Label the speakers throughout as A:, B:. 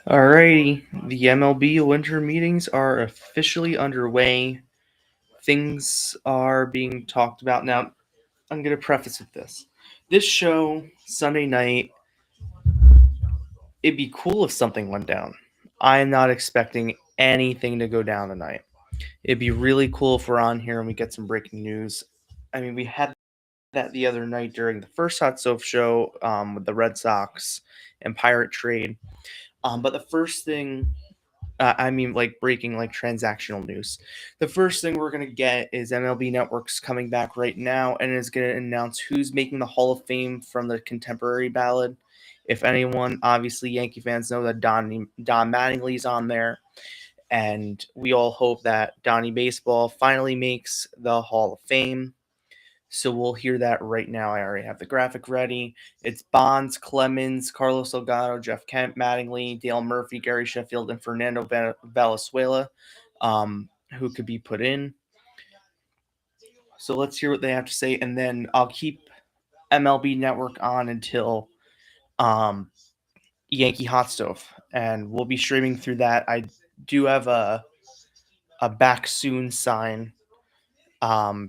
A: Alrighty, the MLB winter meetings are officially underway. Things are being talked about. Now, I'm going to preface with this. This show, Sunday night, it'd be cool if something went down. I am not expecting anything to go down tonight. It'd be really cool if we're on here and we get some breaking news. I mean, we had that the other night during the first Hot Stove show with the Red Sox and Pirate trade. But the first thing like breaking like transactional news. The first thing we're gonna get is MLB Network's coming back right now and is gonna announce who's making the Hall of Fame from the contemporary ballad. If anyone, obviously Yankee fans know that Don Mattingly's on there, and we all hope that Donnie Baseball finally makes the Hall of Fame. So we'll hear that right now. I already have the graphic ready. It's Bonds, Clemens, Carlos Delgado, Jeff Kent, Mattingly, Dale Murphy, Gary Sheffield, and Fernando Valenzuela, who could be put in. So let's hear what they have to say, and then I'll keep MLB Network on until Yankee Hot Stove, and we'll be streaming through that. I do have a back soon sign,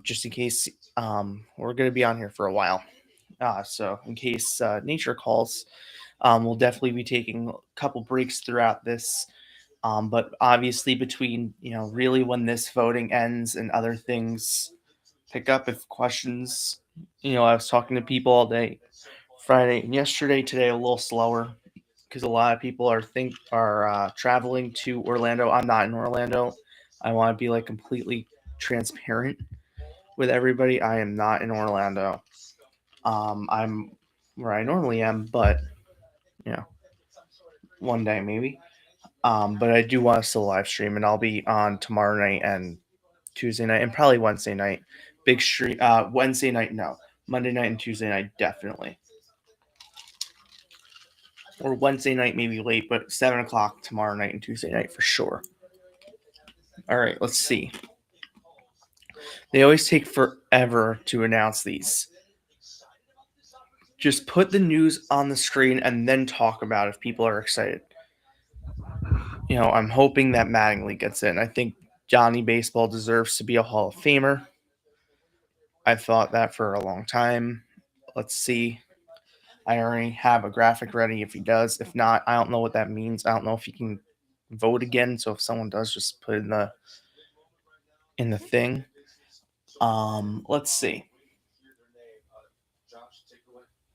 A: just in case we're going to be on here for a while. So in case nature calls, we'll definitely be taking a couple breaks throughout this. But obviously between, really when this voting ends and other things pick up, if questions, I was talking to people all day, Friday and yesterday, today a little slower because a lot of people are traveling to Orlando. I'm not in Orlando. I want to be like completely transparent with everybody. I am not in Orlando. I'm where I normally am, but one day maybe. But I do want to still live stream, and I'll be on tomorrow night and Tuesday night, and probably Wednesday night. Big stream. Wednesday night, no. Monday night and Tuesday night, definitely. Or Wednesday night, maybe late, but 7 o'clock tomorrow night and Tuesday night for sure. All right, let's see. They always take forever to announce these. Just put the news on the screen and then talk about if people are excited. I'm hoping that Mattingly gets in. I think Johnny Baseball deserves to be a Hall of Famer. I've thought that for a long time. Let's see. I already have a graphic ready if he does. If not, I don't know what that means. I don't know if he can vote again. So if someone does, just put it in the thing. Let's see.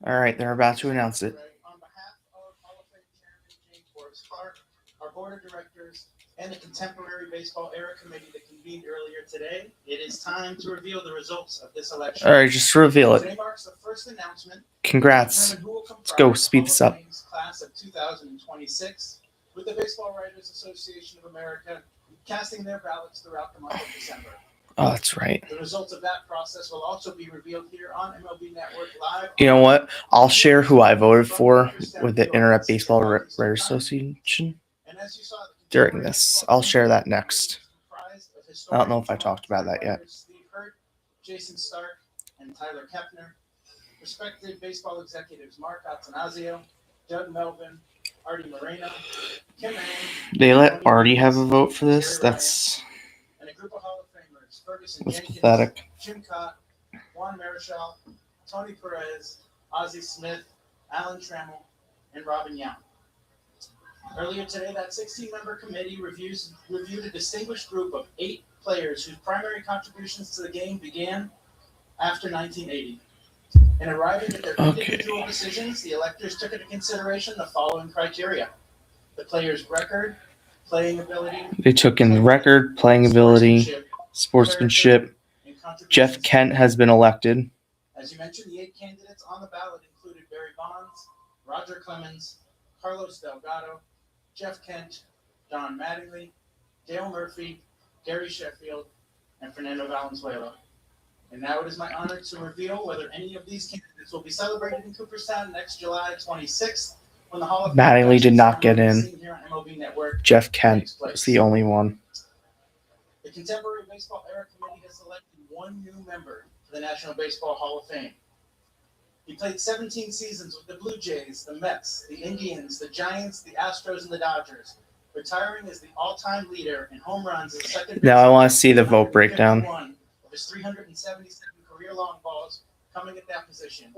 A: All right, they're about to announce it.
B: On behalf of Hall of Fame Chairman James Boris Clark, our board of directors, and the Contemporary Baseball Era Committee that convened earlier today, it is time to reveal the results of this election.
A: All right, just reveal it.
B: Today marks the first announcement.
A: Congrats. Let's go speed this up.
B: Class of 2026, with the Baseball Writers Association of America casting their ballots throughout the month of December.
A: Oh, that's right.
B: The results of that process will also be revealed here on MLB Network Live.
A: You know what? I'll share who I voted for with the Internet Baseball Writers Association during this. I'll share that next. I don't know if I talked about that yet.
B: Steve Hurt, Jason Stark, and Tyler Kepner. Respected baseball executives Mark Attanasio, Doug Melvin, Artie Moreno, Kim Ang.
A: They let Artie have a vote for this? That's
B: group of Hall of Famers, Ferguson Jenkins,
A: pathetic.
B: Jim Cott, Juan Marichal, Tony Perez, Ozzie Smith, Alan Trammell, and Robin Yount. Earlier today, that 16-member committee reviewed a distinguished group of 8 players whose primary contributions to the game began after 1980. In arriving at their individual decisions, the electors took into consideration the following criteria: the player's record, playing ability.
A: They took in the record, playing ability, sportsmanship. Jeff Kent has been elected.
B: As you mentioned, the 8 candidates on the ballot included Barry Bonds, Roger Clemens, Carlos Delgado, Jeff Kent, Don Mattingly, Dale Murphy, Gary Sheffield, and Fernando Valenzuela. And now it is my honor to reveal whether any of these candidates will be celebrated in Cooperstown next July 26th.
A: Mattingly did not get in. Jeff Kent was the only one.
B: The Contemporary Baseball Era Committee has selected one new member for the National Baseball Hall of Fame. He played 17 seasons with the Blue Jays, the Mets, the Indians, the Giants, the Astros, and the Dodgers, retiring as the all-time leader in home runs as a second
A: Now I
B: baseman
A: want to see the
B: with
A: vote breakdown.
B: 151 of his 377 career-long balls coming at that position.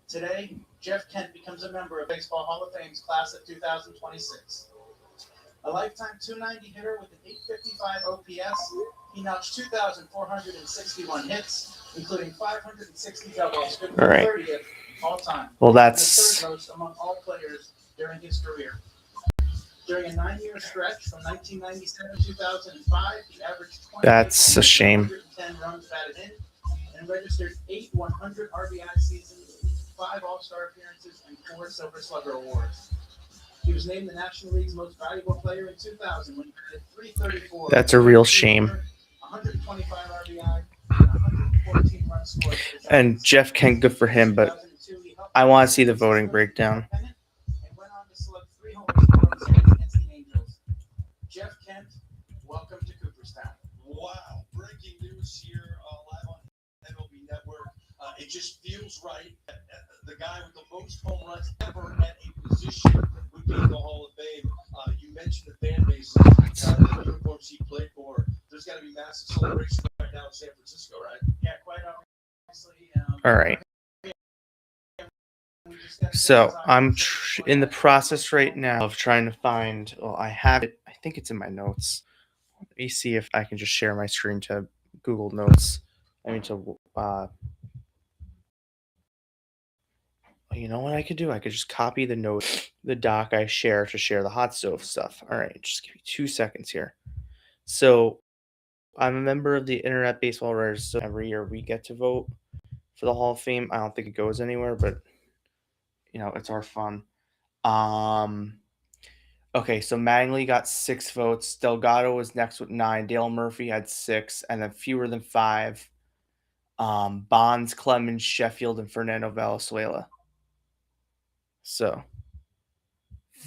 B: Today, Jeff Kent becomes a member of Baseball Hall of Fame's class of 2026. A lifetime 290 hitter with an 855 OPS, he notched 2,461 hits, including 560 doubles, good
A: All
B: for
A: right.
B: 30th all time,
A: Well,
B: and the
A: that's
B: third most among all players during his career. During a 9-year stretch from 1997 to 2005, he averaged 28
A: that's a shame.
B: 110 runs batted in and registered 8 100 RBI seasons, 5 All-Star appearances, and 4 Silver Slugger awards. He was named the National League's most valuable player in 2000 when he hit 334.
A: That's a real shame.
B: 125 RBI and 114 runs scored.
A: And Jeff Kent, good for him, but I want to see the voting breakdown.
B: And went on to select 3 homers in the World Series against the Angels. Jeff Kent, welcome to Cooperstown.
C: Wow, breaking news here live on MLB Network. It just feels right. The guy with the most home runs ever at a position would be in the Hall of Fame. You mentioned the fan base, the uniforms he played for. There's got to be massive celebration right now in San Francisco, right?
B: Yeah, quite obviously.
A: All right. So I'm in the process right now of trying to find. Well, I have it. I think it's in my notes. Let me see if I can just share my screen to Google Notes. I mean to. You know what I could do? I could just copy the note, the doc I share to share the hot stove stuff. All right, just give me 2 seconds here. So I'm a member of the Internet Baseball Writers. So every year we get to vote for the Hall of Fame. I don't think it goes anywhere, but it's our fun. Okay, so Mattingly got 6 votes. Delgado was next with 9. Dale Murphy had 6, and then fewer than 5. Bonds, Clemens, Sheffield, and Fernando Valenzuela. So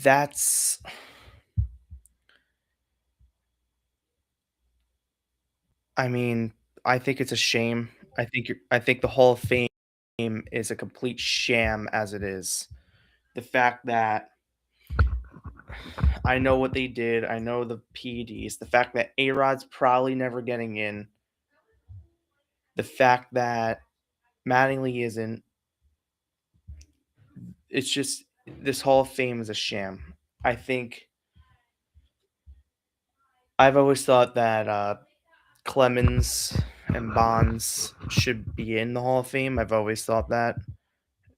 A: that's. I mean, I think it's a shame. I think the Hall of Fame is a complete sham as it is. The fact that I know what they did, I know the PEDs, the fact that A-Rod's probably never getting in, the fact that Mattingly isn't, it's just this Hall of Fame is a sham. I think I've always thought that Clemens and Bonds should be in the Hall of Fame. I've always thought that.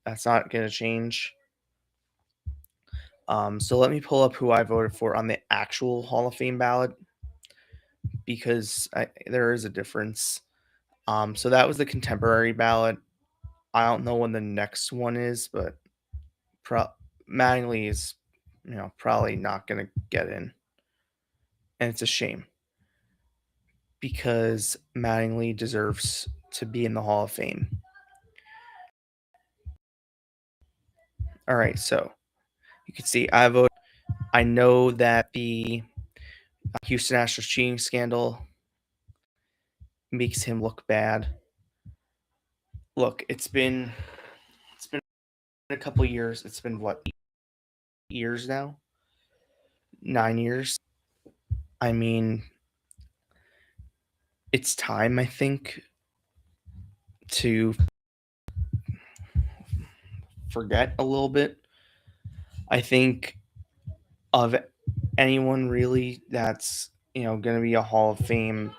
A: That's not going to change. So let me pull up who I voted for on the actual Hall of Fame ballot because there is a difference. So that was the contemporary ballot. I don't know when the next one is, but Mattingly is, probably not going to get in, and it's a shame because Mattingly deserves to be in the Hall of Fame. All right, so you can see I voted. I know that the Houston Astros cheating scandal makes him look bad. Look, it's been a couple years. It's been what, 8 years now? 9 years. I mean, it's time, I think, to forget a little bit. I think of anyone really that's going to be a Hall of Fame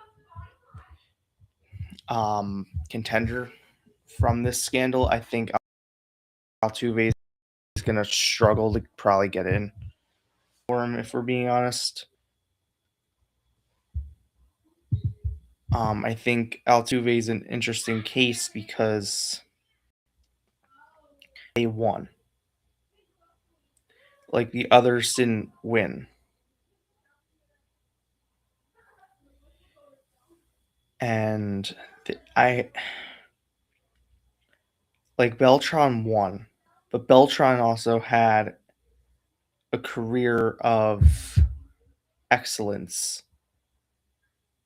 A: contender from this scandal, I think Altuve is going to struggle to probably get in for him, if we're being honest. I think Altuve is an interesting case because they won. Like the others didn't win. And I like Beltran won, but Beltran also had a career of excellence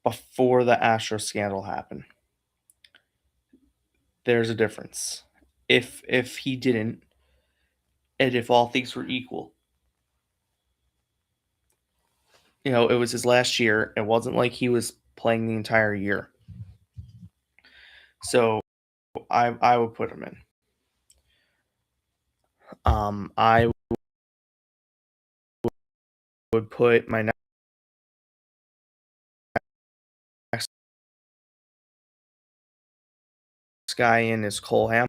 A: before the Astro scandal happened. There's a difference. if he didn't, and if all things were equal. It was his last year. It wasn't like he was playing the entire year. So I would put him in. I would put my next guy in is Cole Ham.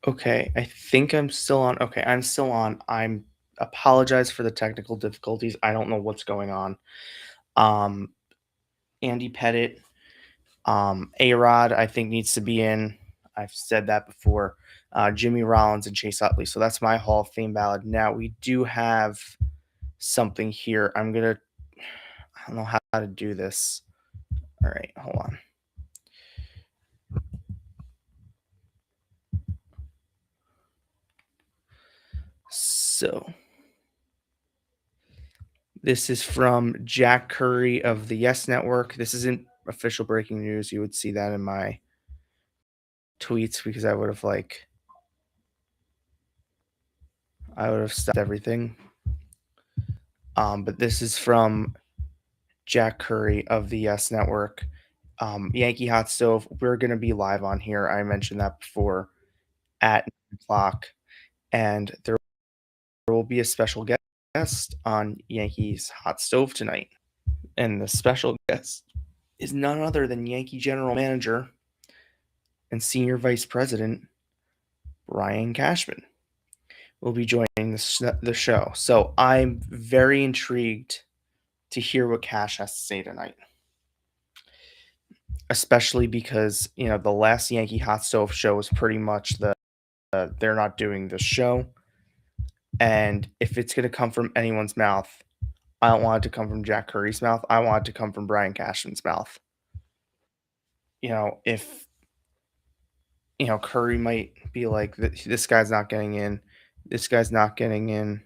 A: Okay, I think I'm still on. Okay, I'm still on. I'm apologize for the technical difficulties. I don't know what's going on. Um, Andy Pettit, A-Rod, I think needs to be in. I've said that before. Jimmy Rollins and Chase Utley. So that's my Hall of Fame ballot. Now we do have something here. I don't know how to do this. All right, hold on. So this is from Jack Curry of the Yes Network. This isn't official breaking news. You would see that in my tweets because I would have stopped everything. But this is from Jack Curry of the Yes Network. Yankee Hot Stove. We're gonna be live on here. I mentioned that before at 9 o'clock, and there will be a special guest on Yankees Hot Stove tonight. And the special guest is none other than Yankee General Manager and Senior Vice President Brian Cashman will be joining the show. So I'm very intrigued to hear what Cash has to say tonight, especially because the last Yankee Hot Stove show was pretty much they're not doing the show, and if it's going to come from anyone's mouth, I don't want it to come from Jack Curry's mouth. I want it to come from Brian Cashman's mouth. If Curry might be like, this guy's not getting in, this guy's not getting in.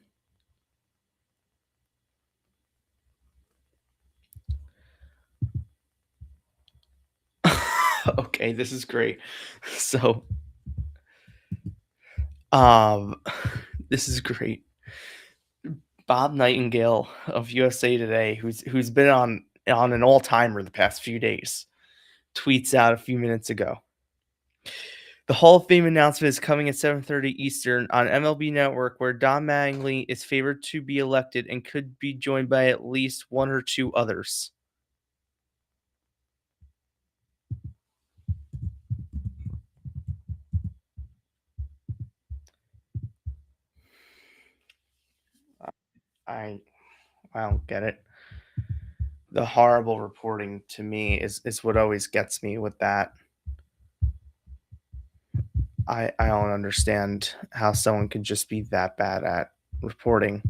A: Okay, this is great. So, this is great. Bob Nightingale of USA Today, who's been on an all timer the past few days, tweets out a few minutes ago. The Hall of Fame announcement is coming at 7:30 Eastern on MLB Network, where Don Mattingly is favored to be elected and could be joined by at least one or two others. I I don't get it. The horrible reporting to me is what always gets me with that. I don't understand how someone could just be that bad at reporting.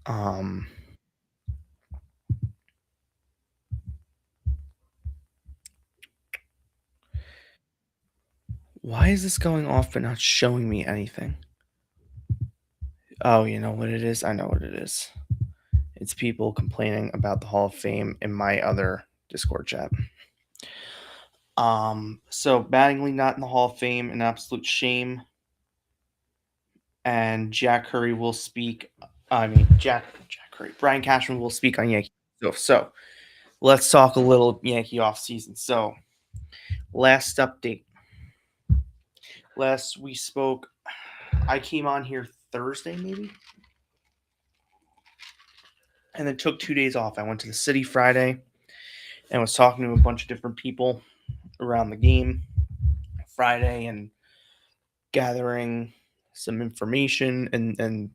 A: Um, why is this going off but not showing me anything? Oh, you know what it is? I know what it is. It's people complaining about the Hall of Fame in my other Discord chat. So Mattingly not in the Hall of Fame, an absolute shame. And Jack Curry will speak. I mean, Jack Curry. Brian Cashman will speak on Yankee. So let's talk a little Yankee offseason. So, last update. Last we spoke, I came on here Thursday, maybe, and then took 2 days off. I went to the city Friday and was talking to a bunch of different people around the game Friday and gathering some information and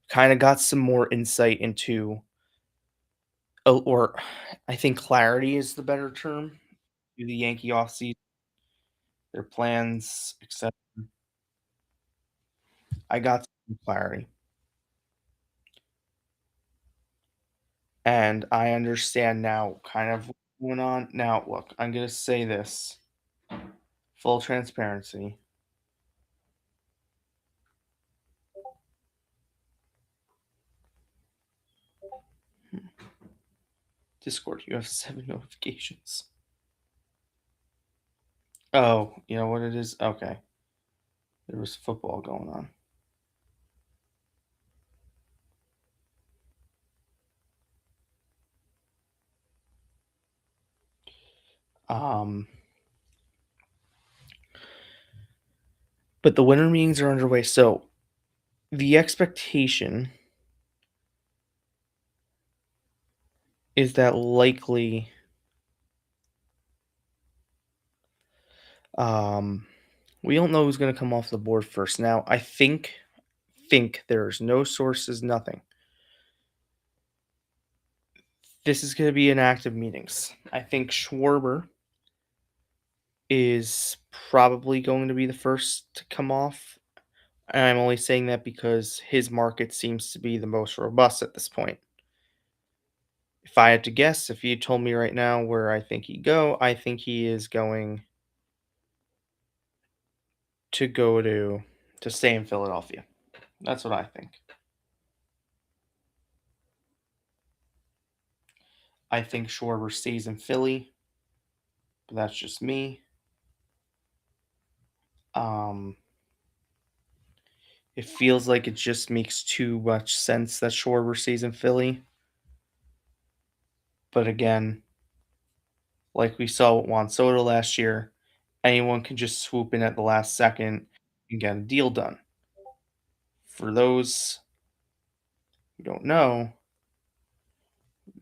A: kind of got some more insight into, or I think clarity is the better term, to the Yankee offseason, their plans, etc. I got some clarity. And I understand now kind of what's going on. Now, look, I'm going to say this, full transparency. Discord, you have 7 notifications. Oh, you know what it is? Okay. There was football going on. Um, but the winter meetings are underway. So the expectation is that likely um, we don't know who's going to come off the board first. Now, I think there's no sources, nothing. This is going to be an active meetings. I think Schwarber is probably going to be the first to come off. And I'm only saying that because his market seems to be the most robust at this point. If I had to guess, if you told me right now where I think he'd go, I think he is going to go to stay in Philadelphia. That's what I think. I think Schwarber stays in Philly, but that's just me. Um, it feels like it just makes too much sense that Schwarber stays in Philly. But again, like we saw with Juan Soto last year, anyone can just swoop in at the last second and get a deal done. For those who don't know,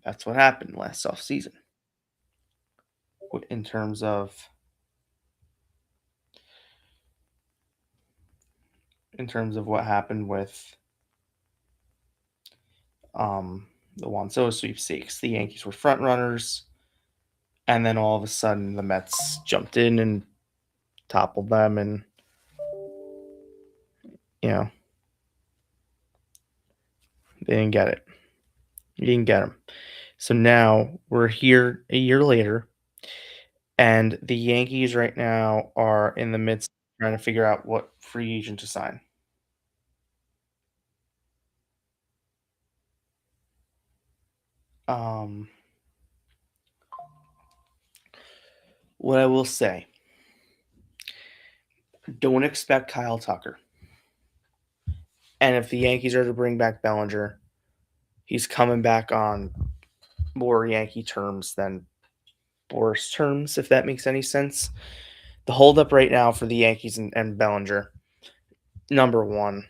A: that's what happened last offseason in terms of what happened with um, the Juan Soto sweepstakes. The Yankees were front runners, and then all of a sudden the Mets jumped in and toppled them, and you know they didn't get it. You didn't get them. So now we're here a year later, and the Yankees right now are in the midst of trying to figure out what free agent to sign. Um, what I will say, don't expect Kyle Tucker. And if the Yankees are to bring back Bellinger, he's coming back on more Yankee terms than Boris terms, if that makes any sense. The holdup right now for the Yankees and Bellinger, number one,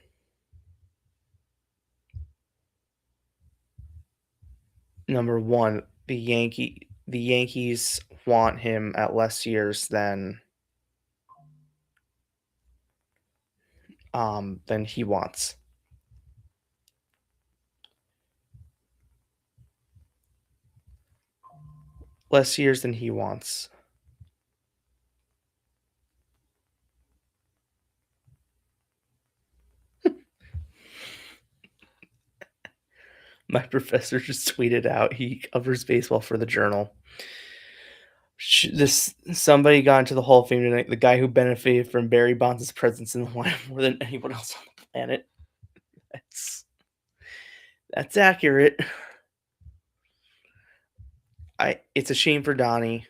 A: the Yankees want him at less years than he wants. Less years than he wants. My professor just tweeted out, he covers baseball for the Journal. Somebody got into the Hall of Fame tonight. The guy who benefited from Barry Bonds' presence in the lineup more than anyone else on the planet. That's accurate. It's a shame for Donnie.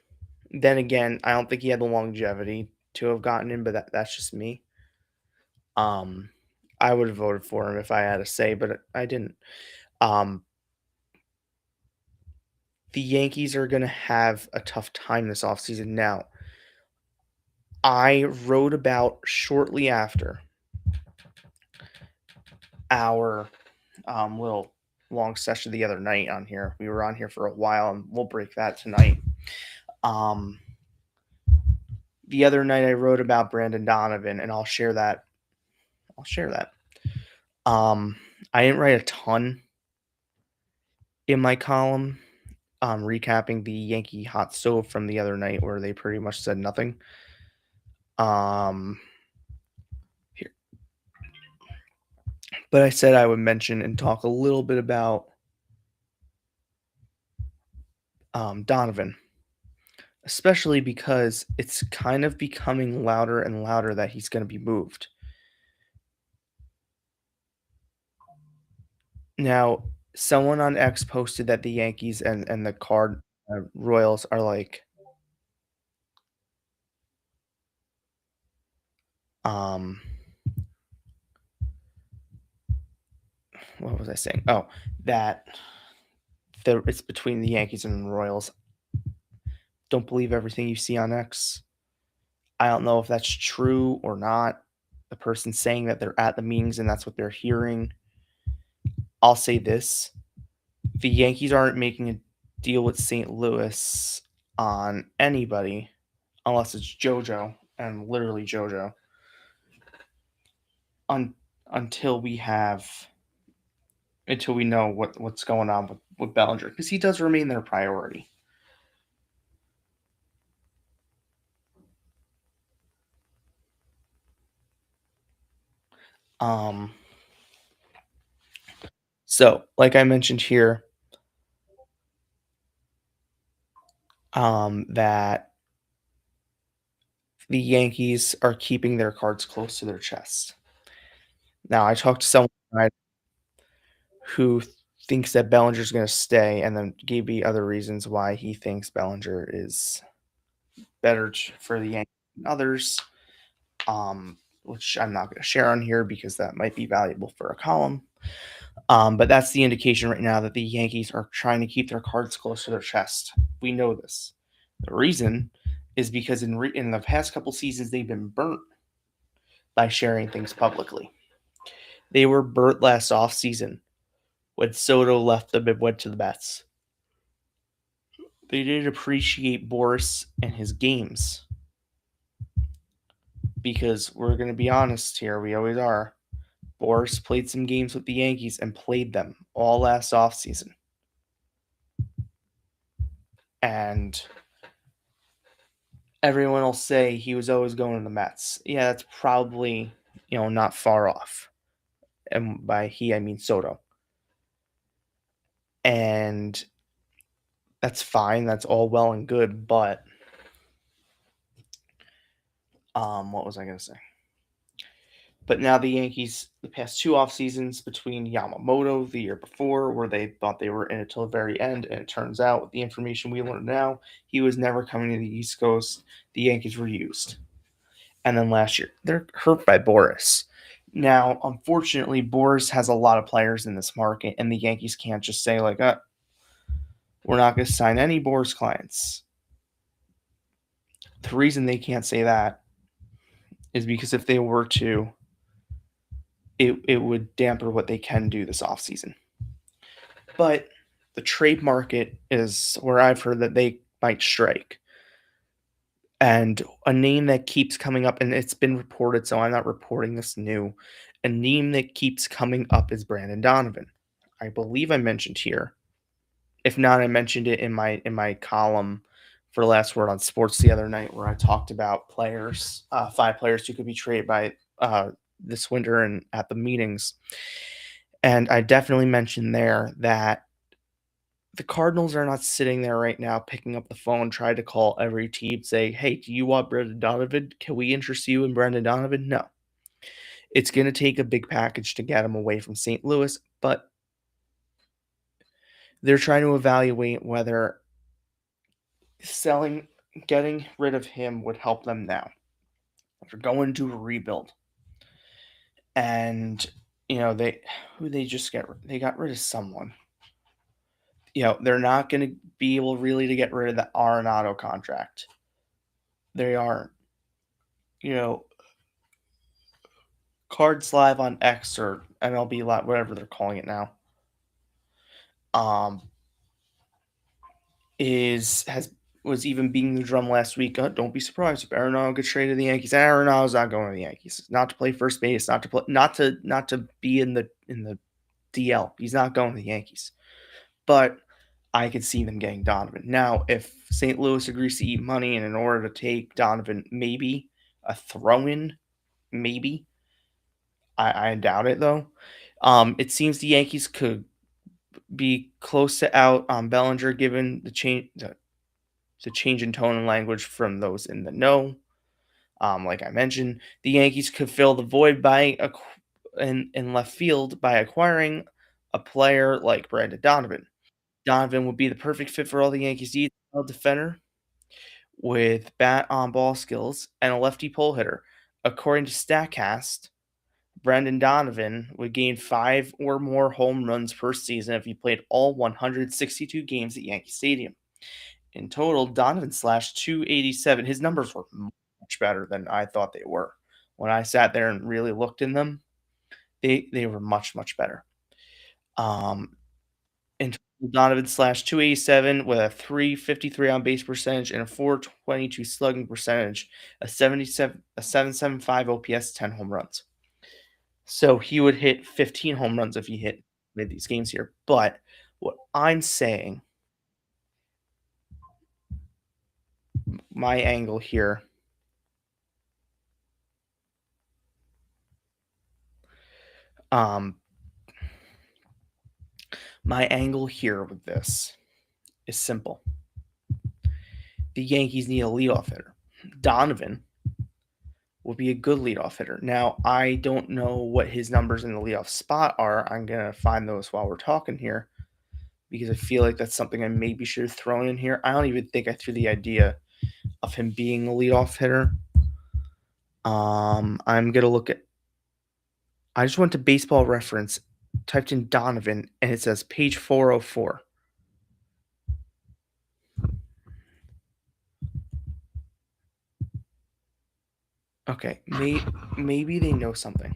A: Then again, I don't think he had the longevity to have gotten in, but that's just me. I would have voted for him if I had a say, but I didn't. Um, the Yankees are going to have a tough time this offseason. Now, I wrote about shortly after our little long session the other night on here. We were on here for a while, and we'll break that tonight. Um, the other night I wrote about Brandon Donovan, and I'll share that. I'll share that. I didn't write a ton in my column, recapping the Yankee hot stove from the other night, where they pretty much said nothing. Here, but I said I would mention and talk a little bit about Donovan, especially because it's kind of becoming louder and louder that he's going to be moved. Now, someone on X posted that the Yankees and the Royals are like, um, what was I saying? Oh, that it's between the Yankees and the Royals. Don't believe everything you see on X. I don't know if that's true or not. The person saying that they're at the meetings and that's what they're hearing. I'll say this: the Yankees aren't making a deal with St. Louis on anybody unless it's JoJo, and literally JoJo, un, until we have until we know what's going on with Bellinger, because he does remain their priority. Um, so like I mentioned here, that the Yankees are keeping their cards close to their chest. Now, I talked to someone who thinks that Bellinger's going to stay, and then gave me other reasons why he thinks Bellinger is better for the Yankees than others, which I'm not going to share on here because that might be valuable for a column. But that's the indication right now that the Yankees are trying to keep their cards close to their chest. We know this. The reason is because in the past couple seasons, they've been burnt by sharing things publicly. They were burnt last offseason when Soto left them and went to the Mets. They didn't appreciate Boris and his games because we're going to be honest here, we always are. Boris played some games with the Yankees and played them all last offseason. And everyone will say he was always going to the Mets. Yeah, that's probably, not far off. And by he, I mean Soto. And that's fine. That's all well and good. But what was I going to say? But now the Yankees, the past two off seasons between Yamamoto the year before, where they thought they were in it till the very end, and it turns out with the information we learn now, he was never coming to the East Coast. The Yankees were used. And then last year, they're hurt by Boris. Now, unfortunately, Boris has a lot of players in this market, and the Yankees can't just say, like, we're not going to sign any Boris clients. The reason they can't say that is because if they were to, it would damper what they can do this offseason. But the trade market is where I've heard that they might strike. And a name that keeps coming up, and it's been reported, so I'm not reporting this new. A name that keeps coming up is Brandon Donovan. I believe I mentioned here. If not, I mentioned it in my column for Last Word on Sports the other night, where I talked about players, 5 players who could be traded by this winter and at the meetings. And I definitely mentioned there that the Cardinals are not sitting there right now picking up the phone, trying to call every team, say, hey, do you want Brandon Donovan? Can we interest you in Brandon Donovan? No. It's going to take a big package to get him away from St. Louis, but they're trying to evaluate whether getting rid of him would help them now. They're going to a rebuild. And, they got rid of someone. they're not going to be able really to get rid of the Arenado contract. They aren't. You know, Cards Live on X or MLB Live, whatever they're calling it now, um, was even beating the drum last week. Don't be surprised if Arenado gets traded to the Yankees. Arenado's not going to the Yankees. Not to play first base. Not to be in the DL. He's not going to the Yankees. But I could see them getting Donovan. Now, if St. Louis agrees to eat money, and in order to take Donovan, maybe a throw-in, maybe. I doubt it though. It seems the Yankees could be close to out on Bellinger, given the change in tone and language from those in the know. Like I mentioned, the Yankees could fill the void in left field by acquiring a player like Brandon Donovan. Donovan would be the perfect fit for all the Yankees need: a defender with bat on ball skills and a lefty pull hitter. According to StatCast, Brandon Donovan would gain 5 or more home runs per season if he played all 162 games at Yankee Stadium. In total, Donovan slashed 287. His numbers were much better than I thought they were. When I sat there and really looked in them, they were much, much better. In total, Donovan slashed 287 with a 353 on base percentage and a 422 slugging percentage, a 775 OPS, 10 home runs. So he would hit 15 home runs if he hit made these games here. But what I'm saying, my angle here, with this is simple. The Yankees need a leadoff hitter. Donovan would be a good leadoff hitter. Now, I don't know what his numbers in the leadoff spot are. I'm going to find those while we're talking here because I feel like that's something I maybe should have thrown in here. I don't even think I threw the idea of him being a leadoff hitter. I'm going to look at. I just went to Baseball Reference, typed in Donovan, and it says page 404. Okay, maybe they know something.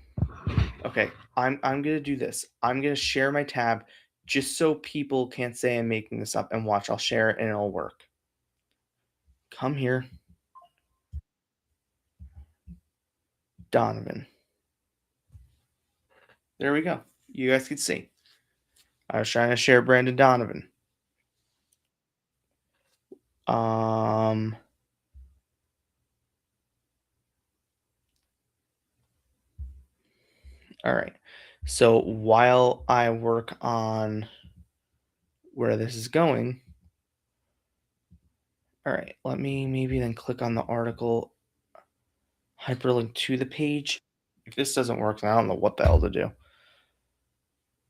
A: Okay, I'm gonna do this. I'm gonna share my tab just so people can't say I'm making this up. And watch, I'll share it and it'll work. Come here, Donovan. There we go. You guys can see. I was trying to share Brandon Donovan. All right. So while I work on where this is going, all right, let me maybe then click on the article, hyperlink to the page. If this doesn't work, then I don't know what the hell to do.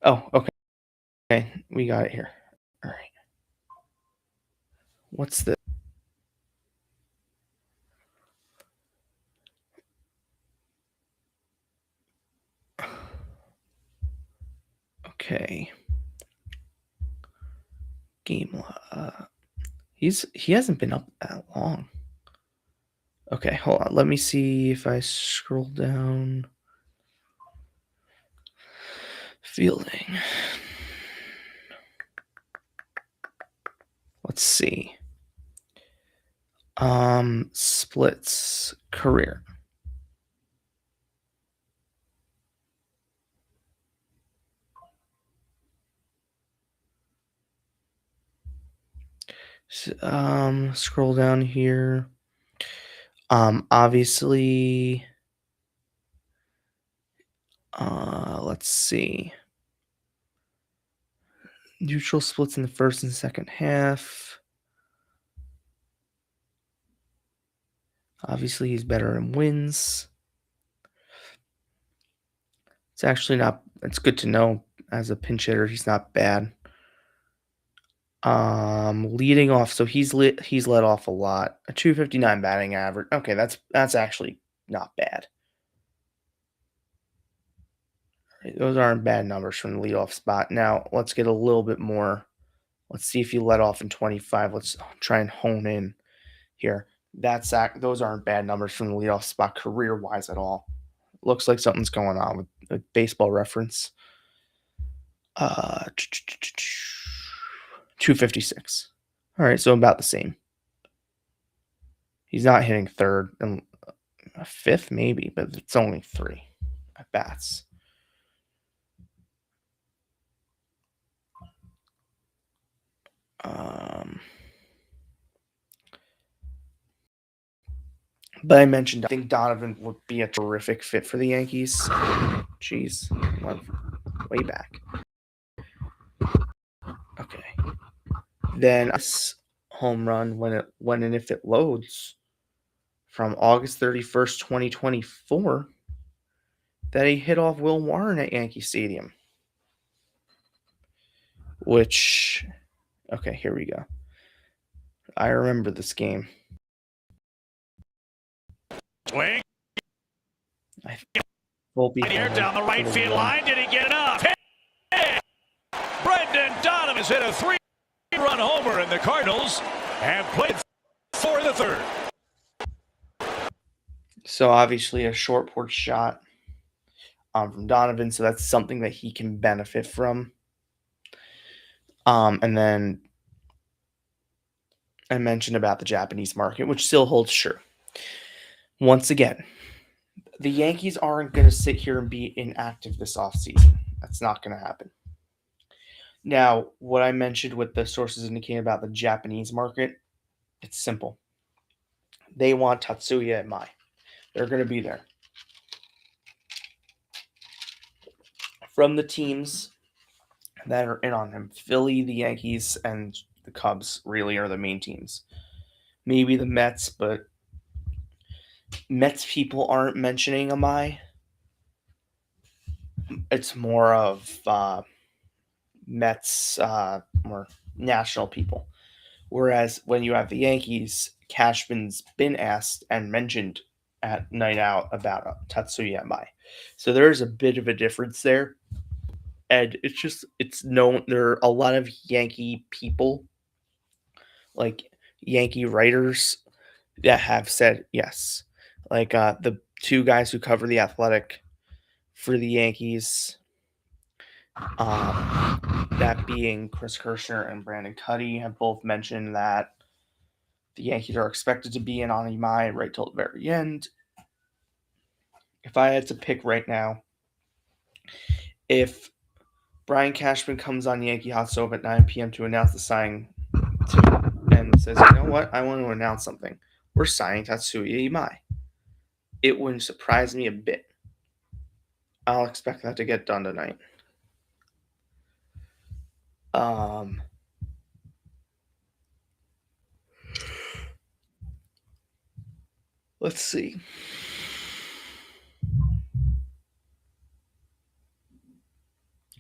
A: Oh, okay. Okay, we got it here. All right. What's this? Okay. Game. He hasn't been up that long. Okay, hold on. Let me see if I scroll down. Fielding. Let's see. Splits career. Scroll down here. Obviously, let's see. Neutral splits in the first and second half. Obviously, he's better in wins. It's actually not. It's good to know as a pinch hitter, he's not bad. Leading off, so he's let off a lot. A 259 batting average. Okay, that's actually not bad. Those aren't bad numbers from the leadoff spot. Now let's get a little bit more Let's see if he led off in 25. Let's try and hone in here. Those aren't bad numbers from the leadoff spot career-wise at all. Looks like something's going on with a baseball reference. 256. All right, so about the same. He's not hitting third and fifth, maybe, but it's only 3 at bats. But I mentioned I think Donovan would be a terrific fit for the Yankees. Jeez, went way back. Okay. Then home run when and if it loads from August 31st, 2024 that he hit off Will Warren at Yankee Stadium. Which, okay, here we go. I remember this game.
D: Swing.
A: I Volpe
D: Here down the right field line. Did he get enough? Hey! Brendan Donovan has hit a 3-run homer, and the Cardinals have played for the third.
A: So obviously a short porch shot from Donovan, so that's something that he can benefit from. And then I mentioned about the Japanese market, which still holds true. Once again, the Yankees aren't going to sit here and be inactive this offseason. That's not going to happen. Now, what I mentioned with the sources indicating about the Japanese market, it's simple. They want Tatsuya Imai. They're going to be there. From the teams that are in on him, Philly, the Yankees, and the Cubs really are the main teams. Maybe the Mets, but Mets people aren't mentioning Imai. It's more of Mets, more national people. Whereas when you have the Yankees, Cashman's been asked and mentioned at Night Out about Tatsuya Imai. So there's a bit of a difference there. And it's known there are a lot of Yankee people, like Yankee writers, that have said yes. Like the 2 guys who cover the Athletic for the Yankees, that being Chris Kirschner and Brandon Cuddy, have both mentioned that the Yankees are expected to be in on Imai right till the very end. If I had to pick right now, if Brian Cashman comes on Yankee Hot Stove at 9 p.m. to announce the signing and says, you know what, I want to announce something. We're signing Tatsuya Imai. It wouldn't surprise me a bit. I'll expect that to get done tonight. Let's see.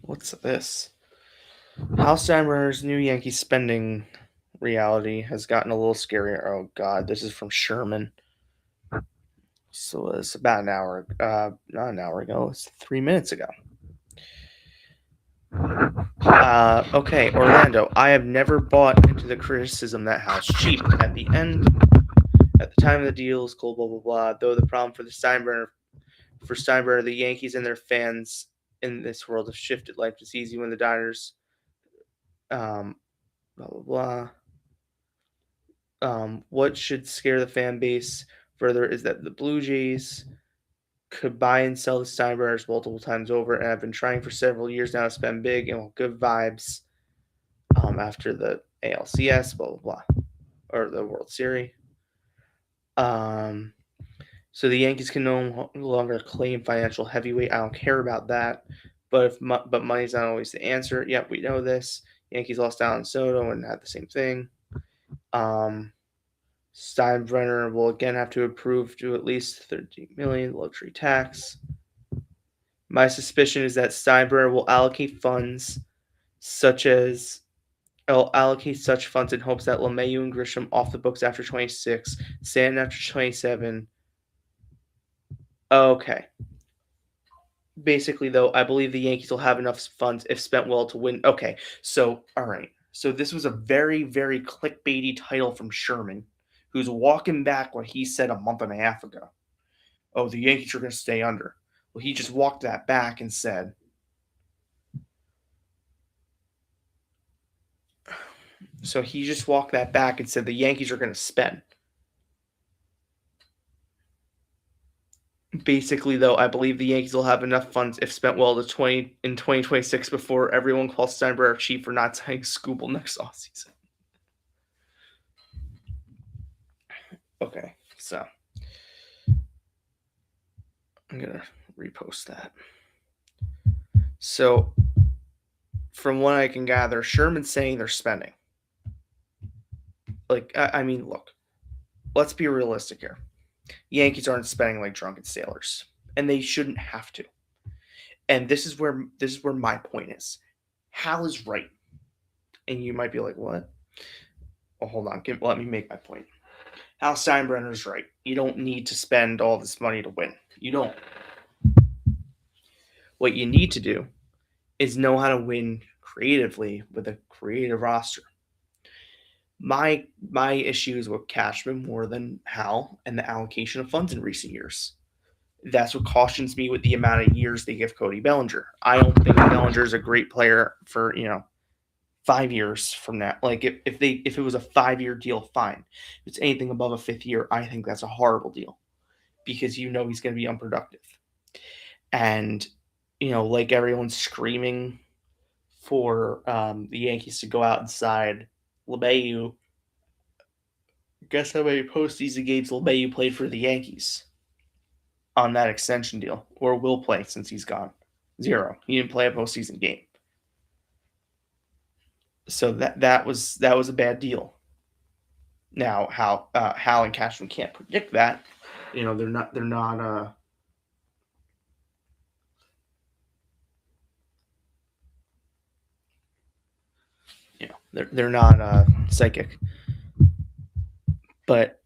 A: What's this? Hal Steinbrenner's new Yankee spending reality has gotten a little scarier. Oh, God. This is from Sherman. So it's about not an hour ago. It's 3 minutes ago. Okay, Orlando. I have never bought into the criticism that Hal's cheap. At the time of the deal is cool, blah, blah, blah. Though the problem for Steinbrenner, the Yankees and their fans in this world have shifted. Life is easy when the Diners, blah, blah, blah. What should scare the fan base further is that the Blue Jays could buy and sell the Steinbrenners multiple times over, and have been trying for several years now to spend big and with good vibes after the ALCS, blah, blah, blah, or the World Series. So the Yankees can no longer claim financial heavyweight. I don't care about that. But money's not always the answer. Yep, we know this. Yankees lost Alan Soto and had the same thing. Steinbrenner will again have to approve to at least $13 million luxury tax. My suspicion is that Steinbrenner will allocate such funds in hopes that LeMahieu and Grisham off the books after 26, Stanton after 27. Okay. Basically, though, I believe the Yankees will have enough funds if spent well to win. Okay, so, all right. So this was a very, very clickbaity title from Sherman, who's walking back what he said a month and a half ago. Oh, the Yankees are going to stay under. Well, he just walked that back and said, so he just walked that back and said the Yankees are going to spend. Basically, though, I believe the Yankees will have enough funds if spent well in 2026 before everyone calls Steinbrenner cheap for not signing Scooble next offseason. Okay, so I'm gonna repost that. So, from what I can gather, Sherman's saying they're spending. Like, I mean, look, let's be realistic here. Yankees aren't spending like drunken sailors, and they shouldn't have to. And this is where my point is. Hal is right, and you might be like, "What?" Well, hold on. Let me make my point. Hal Steinbrenner is right. You don't need to spend all this money to win. You don't. What you need to do is know how to win creatively with a creative roster. My issues with Cashman more than Hal and the allocation of funds in recent years. That's what cautions me with the amount of years they give Cody Bellinger. I don't think Bellinger is a great player for 5 years from now. Like if it was a 5-year deal, fine. If it's anything above a 5th year, I think that's a horrible deal because he's going to be unproductive. And like everyone's screaming for the Yankees to go out and sign LeMahieu. Guess how many postseason games LeMahieu played for the Yankees on that extension deal, or will play since he's gone? 0. He didn't play a postseason game. So that was a bad deal. Now, Hal and Cashman can't predict that. They're not. They're not psychic. But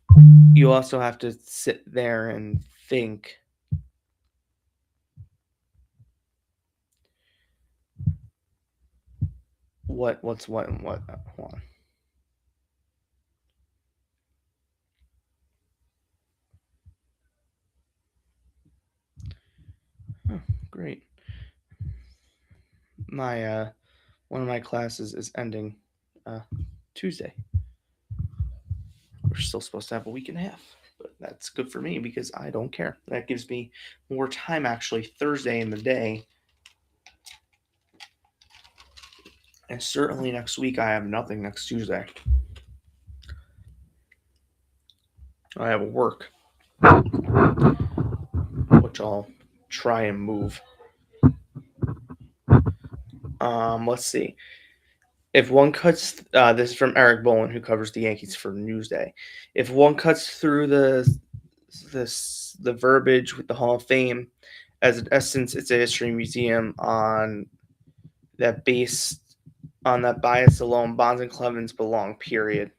A: you also have to sit there and think. What's what and what? Hold on. Oh, great. My one of my classes is ending Tuesday. We're still supposed to have a week and a half, but that's good for me because I don't care. That gives me more time actually Thursday in the day. And certainly next week I have nothing next Tuesday. I have work, which I'll try and move. Let's see. If one cuts, this is from Eric Bowen, who covers the Yankees for Newsday. If one cuts through the verbiage with the Hall of Fame, as in essence, it's a history museum on that bias alone. Bonds and Clemens belong. Period.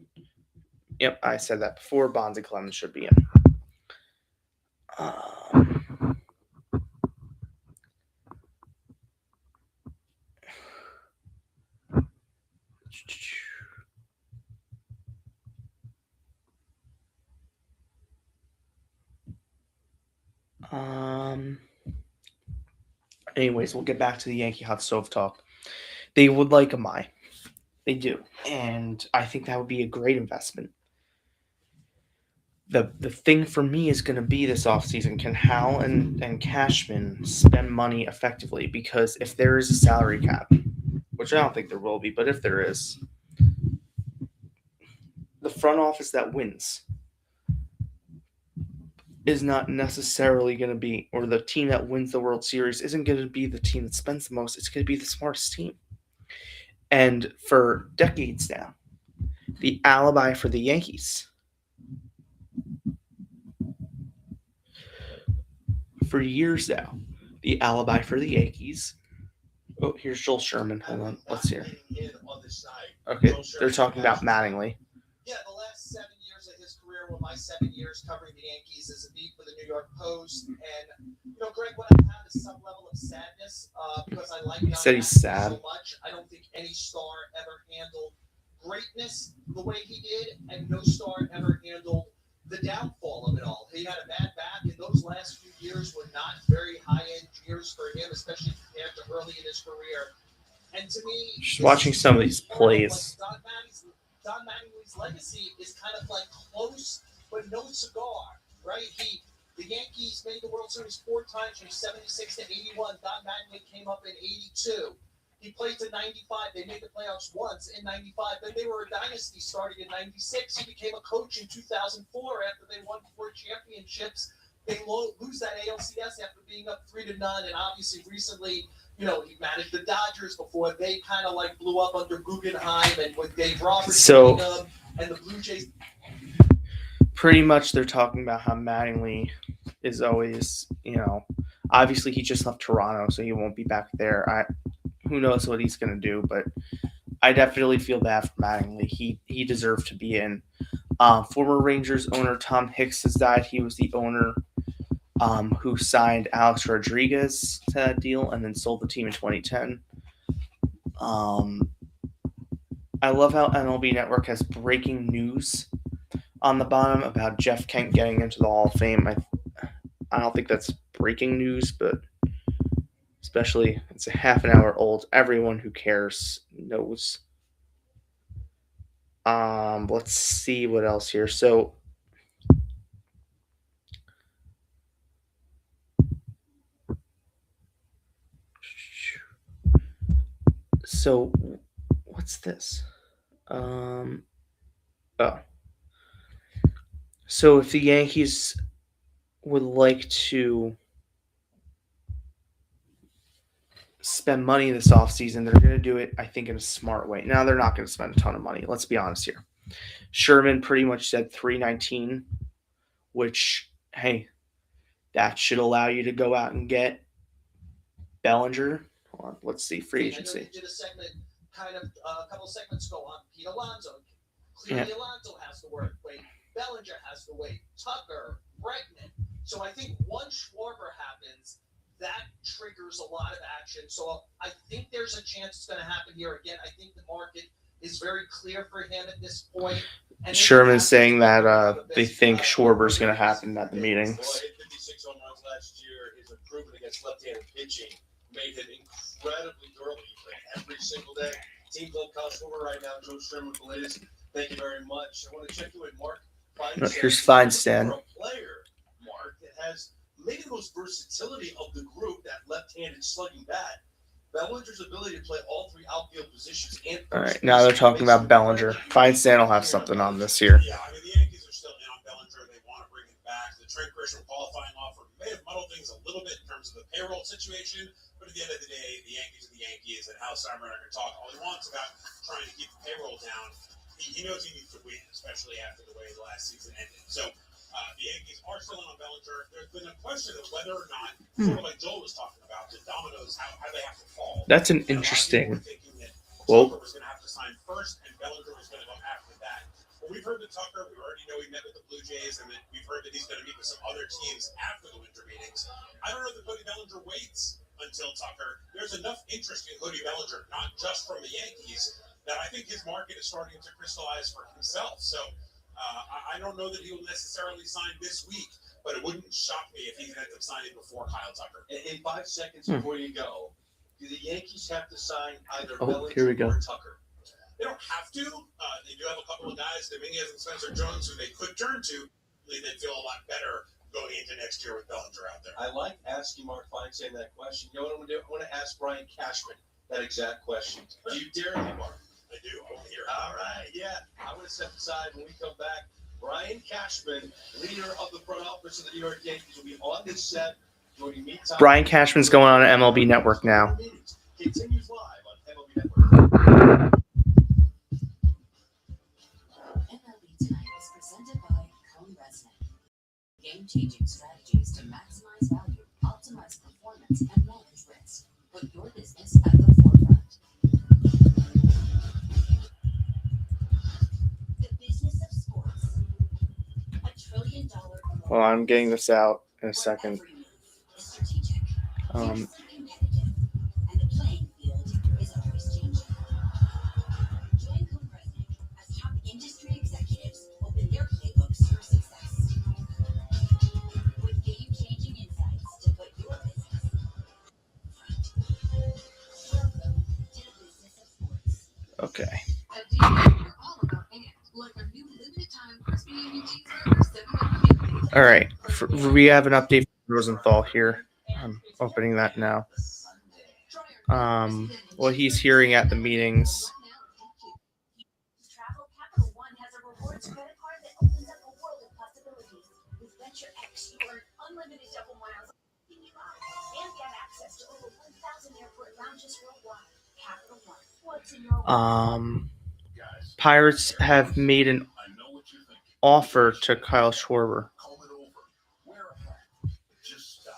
A: Yep, I said that before. Bonds and Clemens should be in. Anyways, we'll get back to the Yankee hot stove talk. They would like a Mai. They do. And I think that would be a great investment. The thing for me is going to be this offseason. Can Hal and Cashman spend money effectively? Because if there is a salary cap, which I don't think there will be, but if there is, the front office that wins is not necessarily going to be, or the team that wins the World Series isn't going to be the team that spends the most. It's going to be the smartest team. And for decades now, the alibi for the Yankees, for years now, the alibi for the Yankees. Oh, here's Joel Sherman. Hold on, let's hear. Okay, they're talking about Mattingly.
B: Yeah, the last 7 years of his career were my 7 years covering the Yankees as a beat for the New York Post. And, Greg, what I have is some level of sadness because I like John
A: said he's sad.
B: so much. I don't think any star ever handled
C: this the way he did, and no star ever handled the downfall of it all. He had a bad back, and those last few years were not very high-end years for him, especially compared to early in his career. And to me,
A: Just watching some of these plays.
C: Like Don Mattingly's legacy is kind of like close, but no cigar, right? The Yankees made the World Series 4 times from 76 to 81. Don Mattingly came up in 82. He played to 95. They made the playoffs once in 95. Then they were a dynasty starting in 96. He became a coach in 2004 after they won 4 championships. They lose that ALCS after being up 3-0. And obviously recently, he managed the Dodgers before they kind of like blew up under Guggenheim and with Dave Roberts and the Blue Jays.
A: Pretty much they're talking about how Mattingly is always, obviously he just left Toronto, so he won't be back there. Who knows what he's going to do, but I definitely feel bad for Mattingly. He deserved to be in. Former Rangers owner Tom Hicks has died. He was the owner who signed Alex Rodriguez to that deal and then sold the team in 2010. I love how MLB Network has breaking news on the bottom about Jeff Kent getting into the Hall of Fame. I don't think that's breaking news, but especially it's a half an hour old. Everyone who cares knows. Let's see what else here. So what's this? So if the Yankees would like to spend money this offseason, they're going to do it, I think, in a smart way. Now, they're not going to spend a ton of money. Let's be honest here. Sherman pretty much said $319, which, hey, that should allow you to go out and get Bellinger. Hold on, let's see, free agency.
C: I know they did a segment, a couple segments ago on Pete Alonso. Clearly, Alonso has to wait. Bellinger has to wait. Tucker, Bregman. So I think once Schwarber happens, that triggers a lot of action. So I think there's a chance it's going to happen here again. I think the market is very clear for him at this point. And
A: Sherman's saying that they think Schwarber's going to happen at the meetings.
C: 56 home runs last year. His improvement against left-handed pitching made him incredibly durable. He played every single day. Team Club Kyle Schwarber right now. Joe Sherman with the latest. Thank you very much. I want to check you in, Mark.
A: Here's Feinstein.
C: For a player, Mark, that has maybe the most versatility of the group, that left-handed slugging bat. Bellinger's ability to play all 3 outfield positions.
A: All right, now they're talking about Bellinger. Feinstein will have something on this here.
C: Yeah, I mean, the Yankees are still in on Bellinger. They want to bring him back. The Trent Grisham qualifying offer may have muddled things a little bit in terms of the payroll situation, but at the end of the day, the Yankees are the Yankees, and Hal Steinbrenner can talk all he wants about trying to keep the payroll down. He knows he needs to win, especially after the way the last season ended. So the Yankees are still in on Bellinger. There's been a question of whether or not, sort of like Joel was talking about, the dominoes, how they have to fall.
A: That's an interesting
C: quote. Tucker was going to have to sign first, and Bellinger was going to go after that. Well, we've heard that Tucker, we already know he met with the Blue Jays, and that we've heard that he's going to meet with some other teams after the winter meetings. I don't know that Cody Bellinger waits until Tucker. There's enough interest in Cody Bellinger, not just from the Yankees, that I think his market is starting to crystallize for himself. So I don't know that he will necessarily sign this week, but it wouldn't shock me if he ended up signing before Kyle Tucker. In 5 seconds before you go, do the Yankees have to sign either Bellinger or Tucker? They don't have to. They do have a couple of guys, Dominguez and Spencer Jones, who they could turn to. They'd feel a lot better going into next year with Bellinger out there. I like asking Mark Feinstein that question. You know what I'm going to do? I want to ask Brian Cashman that exact question. Do you dare me, Mark? I do. I want to hear it. All right, yeah. I'm going to step aside when we come back. Brian Cashman, leader of the front office of the New York Yankees, will be on this set.
A: Brian Cashman's going on MLB Network now.
C: Continues live on MLB Network.
E: MLB Tonight is presented by CohnReznick. Game-changing strategies to maximize value, optimize performance, and manage risk. Put your business at the forefront.
A: Well, I'm getting this out in a second. Okay. All right. We have an update from Rosenthal here. I'm opening that now. What he's hearing at the meetings.
E: Travel Capital One has a rewards credit card that opens up a world of possibilities. With Venture X, you earn unlimited double miles and get access to over 1,000 airport lounges worldwide. Capital One. What's in your
A: Pirates have made an offer to Kyle Schwarber.
C: Call it over. Wear a hat. Just stop.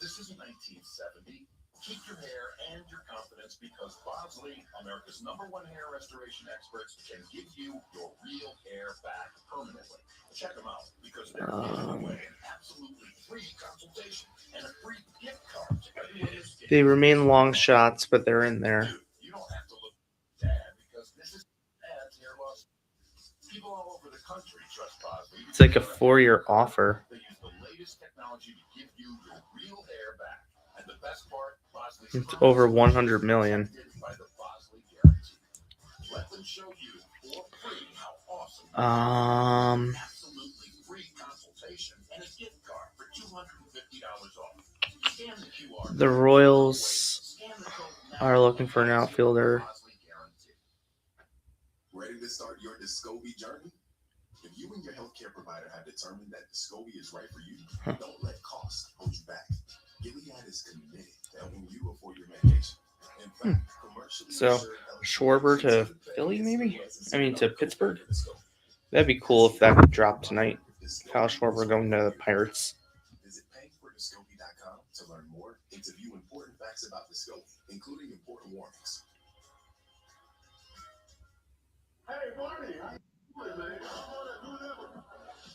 C: This is 1970. Keep your hair and your confidence because Bosley, America's #1 hair restoration experts, can give you your real hair back permanently. Check them out because they're giving away an absolutely free consultation and a free gift card.
A: They remain long shots, but they're in there.
C: Dude, you don't have to look bad because this is bad hair loss. People all over the country trust Bosley.
A: It's like a 4-year offer.
C: They use the latest technology to give you your real hair back. And the best part, Bosley's
A: It's over 100 million.
C: by the Bosley guarantee. Let them show you for free how awesome. Absolutely free consultation and a gift card for $250 off. Scan the QR.
A: The Royals
C: Scan the code now.
A: are looking for an outfielder.
C: Bosley guarantee. Ready to start your Discovery journey? If you and your healthcare provider have determined that Discovery is right for you, don't let cost hold you back. Gilead is committed to helping you afford your medication. In fact, commercially
A: So, Schwarber to Philly, maybe? I mean, to Pittsburgh? That'd be cool if that could drop tonight. Kyle Schwarber going to the Pirates.
C: Visit payfordiscovery.com to learn more and to view important facts about Discovery, including important warnings. Hey, Barney, how you doing, man?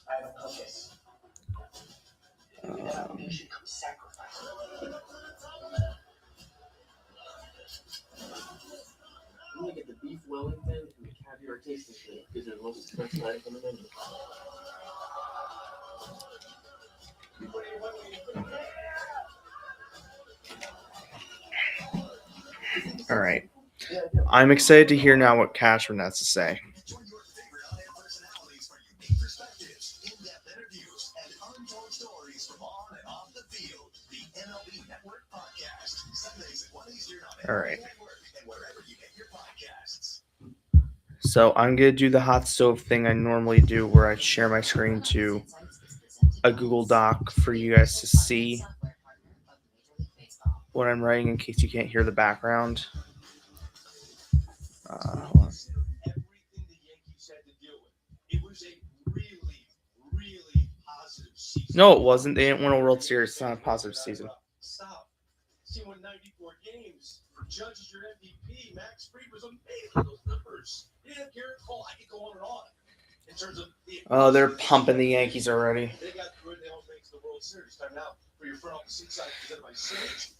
C: I have a purpose. Without me, should come sacrifice.
F: I'm gonna get the beef Wellington and the caviar tasting plate because they're the most expensive item on the menu.
A: All right. I'm excited to hear now what Cashman has to say.
C: Join your favorite on-air personalities for unique perspectives, in-depth interviews, and untold stories from on and off the field. The MLB Network Podcast. Sundays at 1 Eastern on
A: All
C: MLB
A: right.
C: Network and wherever you get your podcasts.
A: So I'm going to do the hot stove thing I normally do where I share my screen to a Google Doc for you guys to see what I'm writing in case you can't hear the background. Hold on.
C: Everything the Yankees had to deal with. It was a really, really positive season.
A: No, it wasn't. They didn't win a World Series. It's not a positive season.
C: Stop. He won 94 games. For Judge as your MVP, Max Fried was amazing with those numbers. He didn't have Garrett Cole. I could go on and on. In terms of the
A: Oh, they're pumping the Yankees already.
C: They got good. They almost make it to the World Series. Time now for your front office inside presented by Sage.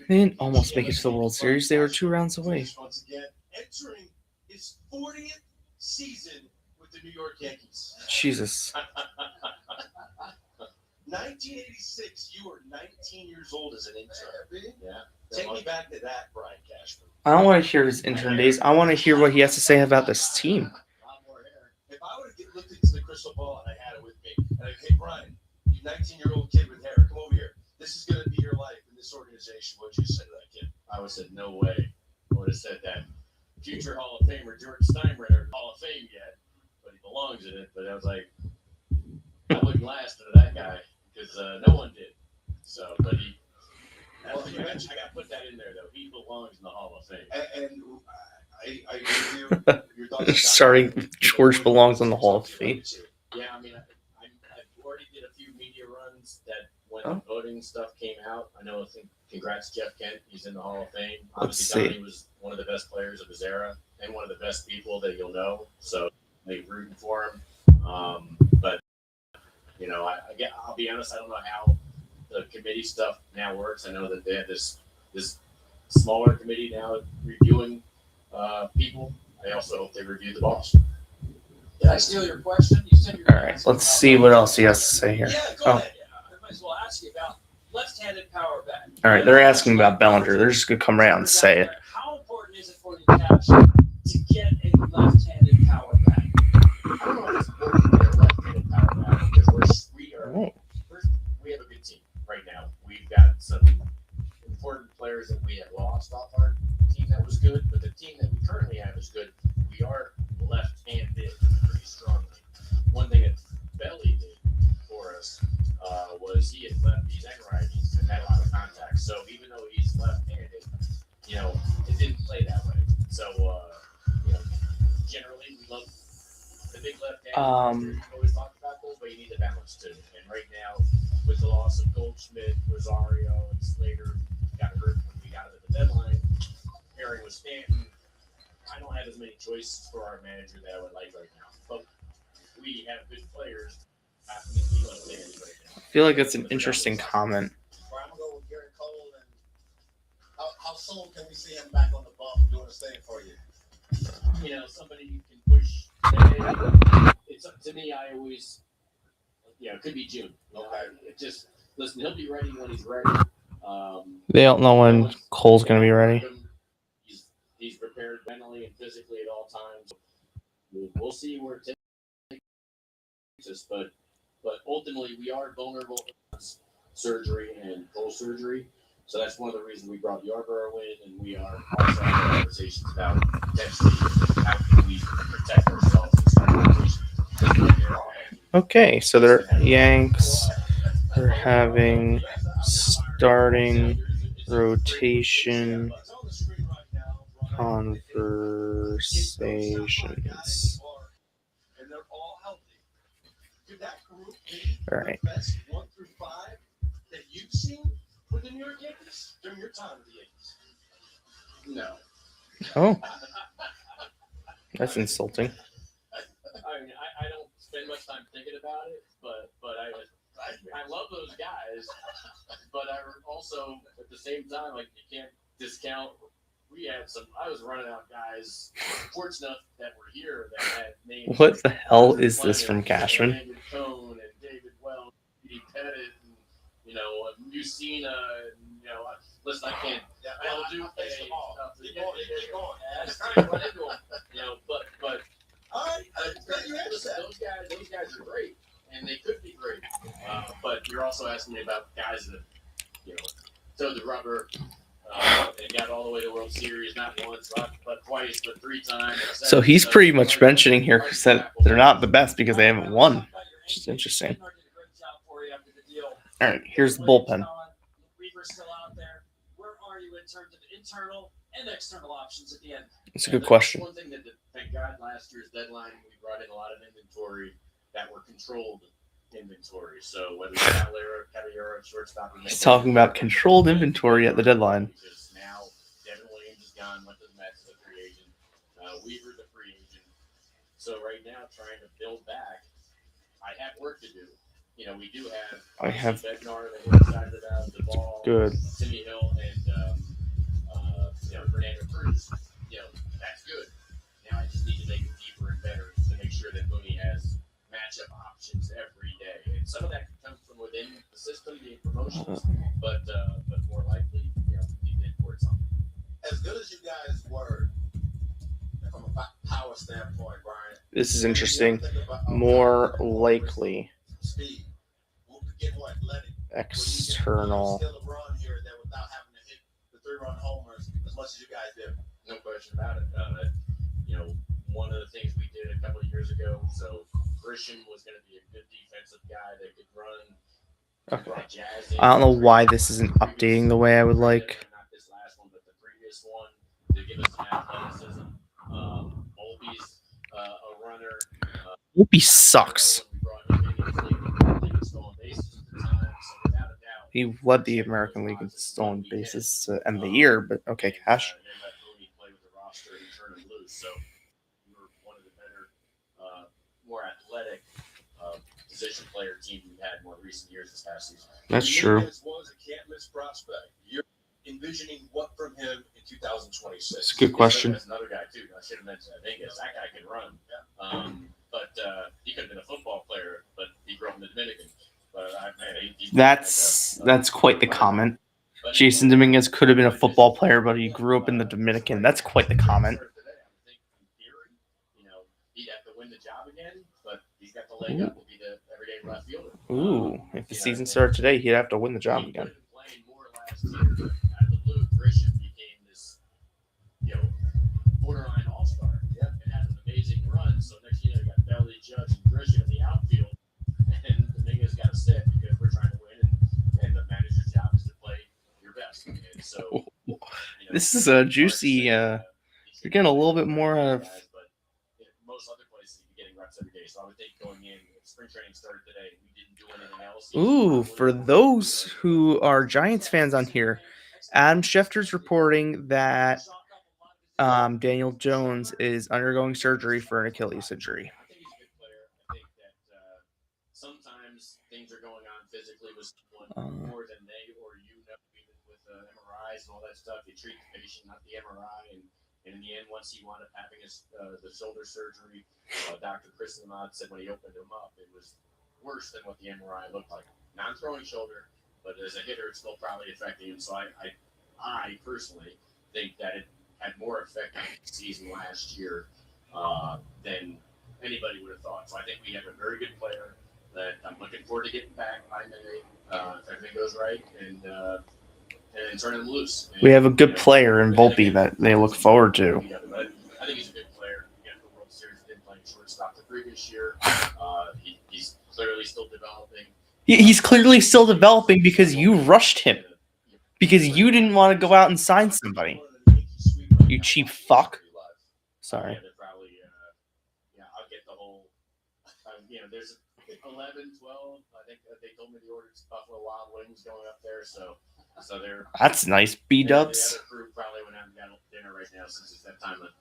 A: They didn't almost make it to the World Series. They were 2 rounds away.
C: Once again, entering his 40th season with the New York Yankees.
A: Jesus.
C: 1986, you were 19 years old as an intern. Yeah. Take me back to that, Brian Cashman.
A: I don't want to hear his intern days. I want to hear what he has to say about this team.
C: If I would have looked into the crystal ball and I had it with me, and I hey, Brian, you 19-year-old kid with hair, come over here. This is going to be your life in this organization. What'd you say to that kid? I would have said, no way. I would have said that. Future Hall of Famer George Steinbrenner, Hall of Fame yet, but he belongs in it. But I was like, I wouldn't last to that guy because no one did. So, but he. Well, I got to put that in there though. He belongs in the Hall of Fame. And I agree with you. Your thoughts
A: Sorry, George belongs in the Hall of Fame.
F: Yeah, I mean, I already did a few media runs that when the voting stuff came out. I know. I think congrats, Jeff Kent. He's in the Hall of Fame. Obviously, Donnie was one of the best players of his era and one of the best people that you'll know. So they rooting for him. But you know, I'll be honest. I don't know how the committee stuff now works. I know that they have this smaller committee now reviewing people. I also hope they review the boss.
G: Did I steal your question? You said
A: All right, let's see what else he has to say here.
G: Yeah, go ahead. I might as well ask you about left-handed power bat.
A: All right, they're asking about Bellinger. They're just going to come right out and say it.
G: How important is it for you to have to get a left-handed power back?
F: I don't know if it's important to get a left-handed power back because we have a good team right now. We've got some important players that we have lost off our team that was good, but the team that we currently have is good. We are left-handed pretty strongly. One thing that Belly did for us was he had lefties and righties and had a lot of contact. So even though he's left-handed, it didn't play that way. So generally we love the big left-handed. We always talk about those, but you need the balance too. And right now, with the loss of Goldschmidt, Rosario, and Slater, got hurt when we got it at the deadline. Pairing with Stanton, I don't have as many choices for our manager that I would like right now. But we have good players. I
A: feel like it's an interesting comment.
C: Well, I'm gonna go with Garrett Cole, and how soon can we see him back on the bump doing his thing for you?
F: Somebody you can push. It's up to me. I always, it could be June. Okay, listen. He'll be ready when he's ready.
A: They don't know when Cole's going to be ready.
F: He's prepared mentally and physically at all times. We'll see where it takes us, but ultimately we are vulnerable to surgery and Cole surgery. So that's one of the reasons we brought Yarborough in, and we are also having conversations about potentially how can we protect ourselves in certain locations.
A: Okay, so the Yanks are having starting rotation conversations.
C: And they're all healthy. Could that group be
A: All right.
C: the best 1 through 5 that you've seen with the New York Yankees during your time with the Yankees?
F: No.
A: Oh, that's insulting.
F: I mean, I don't spend much time thinking about it, but I love those guys. But I also, at the same time, you can't discount. I was running out guys, Portsmouth, that were here that had names.
A: What the hell is this from Cashman?
F: David Cohn and David Wells, Petey Pettit, and Mucina, and listen, I can't. I'll do
C: Keep going.
F: Just trying to run into them, but
C: All right, you answered that.
F: those guys are great, and they could be great. But you're also asking me about guys that towed the rubber. And got all the way to World Series, not once, but twice, but 3 times.
A: So he's pretty much mentioning here that they're not the best because they haven't won. Which is interesting. All right, here's the bullpen.
G: Weaver's still out there. Where are you in terms of internal and external options at the end?
A: It's a good question.
F: One thing that, thank God, last year's deadline, we brought in a lot of inventory that were controlled inventory. So whether it's Caballero, shortstop,
A: He's talking about controlled inventory at the deadline.
F: Because now Devin Williams is gone, went to the Mets as a free agent. Weaver's a free agent. So right now, trying to build back, I have work to do. We do have.
A: I have.
F: Bednar that we're excited about, the ball.
A: Good.
F: Timmy Hill and Fernando Cruz. That's good. Now I just need to make it deeper and better to make sure that Mooney has matchup options every day, and some of that could come from within the system, the promotions, but more likely, we need to import something.
C: As good as you guys were, from a power standpoint, Brian.
A: This is interesting. More likely.
C: Speed. We'll get more athletic.
A: External.
C: Still a run here that without having to hit the 3-run homers as much as you guys did.
F: No question about it. One of the things we did a couple of years ago, so Grisham was going to be a good defensive guy that could run.
A: Okay. I don't know why this isn't updating the way I would like.
F: Not this last one, but the previous one to give us some athleticism. Olby's a runner.
A: Olby sucks. He led the American League in stolen bases to end the year, but okay, Cash.
F: So we were one of the better, more athletic position player team we've had more recent years this past season.
A: That's true.
C: Was a can't-miss prospect. You're envisioning what from him in 2026?
A: That's a good question.
F: There's another guy too. I should have mentioned Vegas. That guy can run. But he could have been a football player, but he grew up in the Dominican. But
A: that's quite the comment. Jason Dominguez could have been a football player, but he grew up in the Dominican. That's quite the comment.
F: leg up to be the everyday left fielder.
A: Ooh, if the season started today, he'd have to win the job
F: He
A: again.
F: could have been playing more last year, but out of the blue, Grisham became this, borderline all-star. Yep. And had an amazing run. So next year, you got Belly, Judge, and Grisham in the outfield, and Dominguez got to sit because we're trying to win, and the manager's job is to play your best. And so,
A: this is a juicy. You're getting a little bit more of.
F: But most other places, you're getting reps every day. So I would think going in, if spring training started today, we didn't do anything else.
A: Ooh, for those who are Giants fans on here, Adam Schefter's reporting that Daniel Jones is undergoing surgery for an Achilles injury.
F: I think he's a good player. I think that sometimes things are going on physically with someone more than they or even with MRIs and all that stuff. You treat the patient, not the MRI, and in the end, once he wound up having the shoulder surgery, Dr. Chris Lamont said when he opened him up, it was worse than what the MRI looked like. Non-throwing shoulder, but as a hitter, it's still probably affecting him. So I personally think that it had more effect on the season last year than anybody would have thought. So I think we have a very good player that I'm looking forward to getting back by May if everything goes right and turning him loose. And,
A: we have a good player in Volpe that they look forward to.
F: I think he's a good player. He got the World Series, didn't play shortstop the previous year. He's clearly still developing.
A: He's clearly still developing because you rushed him. Because you didn't want to go out and sign somebody. You cheap fuck. Sorry.
F: I'll get the whole. There's 11, 12. I think they told me they ordered Buffalo Wild Wings going up there, so they're.
A: That's nice. B-dubs.
F: The other crew probably went out and got dinner right now since it's that time of night.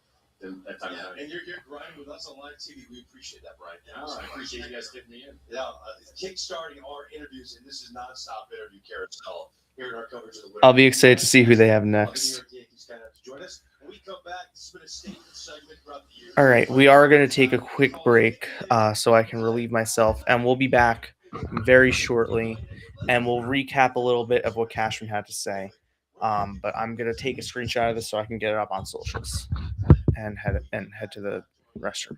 C: And you're grinding with us on live TV. We appreciate that, Brian.
F: I appreciate you guys getting me in.
C: Yeah, kickstarting our interviews, and this is nonstop interview carousel here in our coverage of the.
A: I'll be excited to see who they have next. All right, we are going to take a quick break so I can relieve myself, and we'll be back very shortly, and we'll recap a little bit of what Cashman had to say. But I'm going to take a screenshot of this so I can get it up on socials and head to the restroom.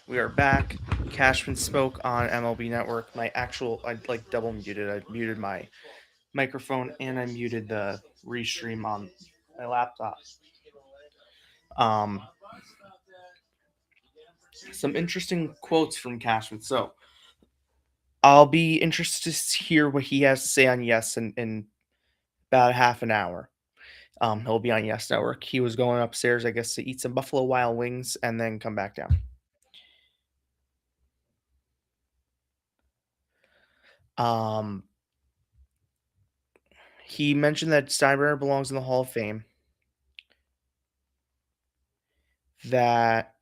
A: We are back. Cashman spoke on MLB Network. I like double muted. I muted my microphone and I muted the restream on my laptop. Um, some interesting quotes from Cashman. So I'll be interested to hear what he has to say on Yes in about half an hour. He'll be on Yes Network. He was going upstairs, I guess, to eat some Buffalo Wild Wings and then come back down. Um, he mentioned that Steinbrenner belongs in the Hall of Fame. That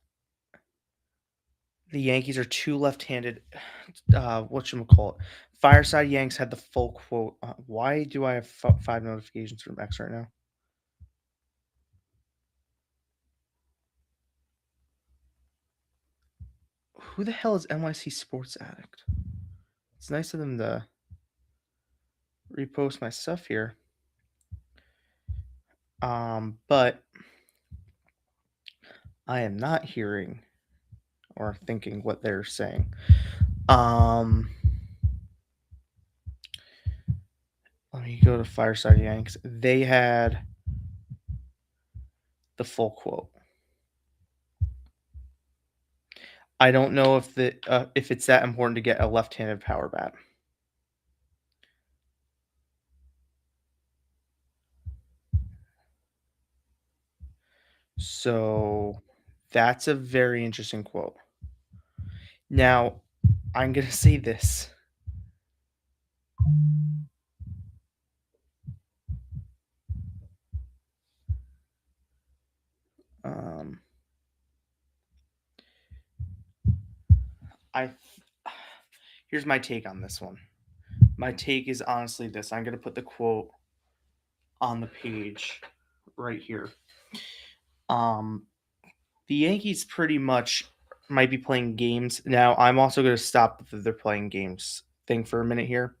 A: the Yankees are too left-handed. Whatchamacallit? Fireside Yanks had the full quote. Why do I have 5 notifications from X right now? Who the hell is NYC Sports Addict? It's nice of them to repost my stuff here. But I am not hearing or thinking what they're saying. Let me go to Fireside Yanks. They had the full quote. I don't know if it's that important to get a left-handed power bat. So that's a very interesting quote. Now, I'm going to say this. Here's my take on this one. My take is honestly this. I'm going to put the quote on the page right here. The Yankees pretty much might be playing games. Now, I'm also going to stop the they're playing games thing for a minute here.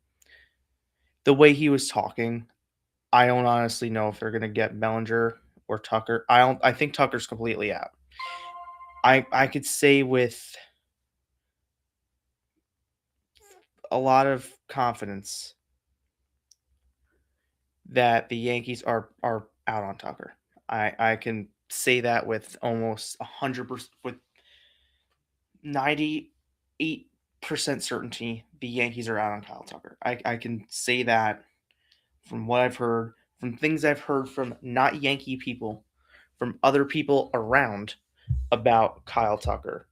A: The way he was talking, I don't honestly know if they're going to get Bellinger or Tucker. I think Tucker's completely out. I could say with a lot of confidence that the Yankees are out on Tucker. I can say that with almost 100%, with 98% certainty the Yankees are out on Kyle Tucker. I can say that from what I've heard, from things I've heard from not Yankee people, from other people around about Kyle Tucker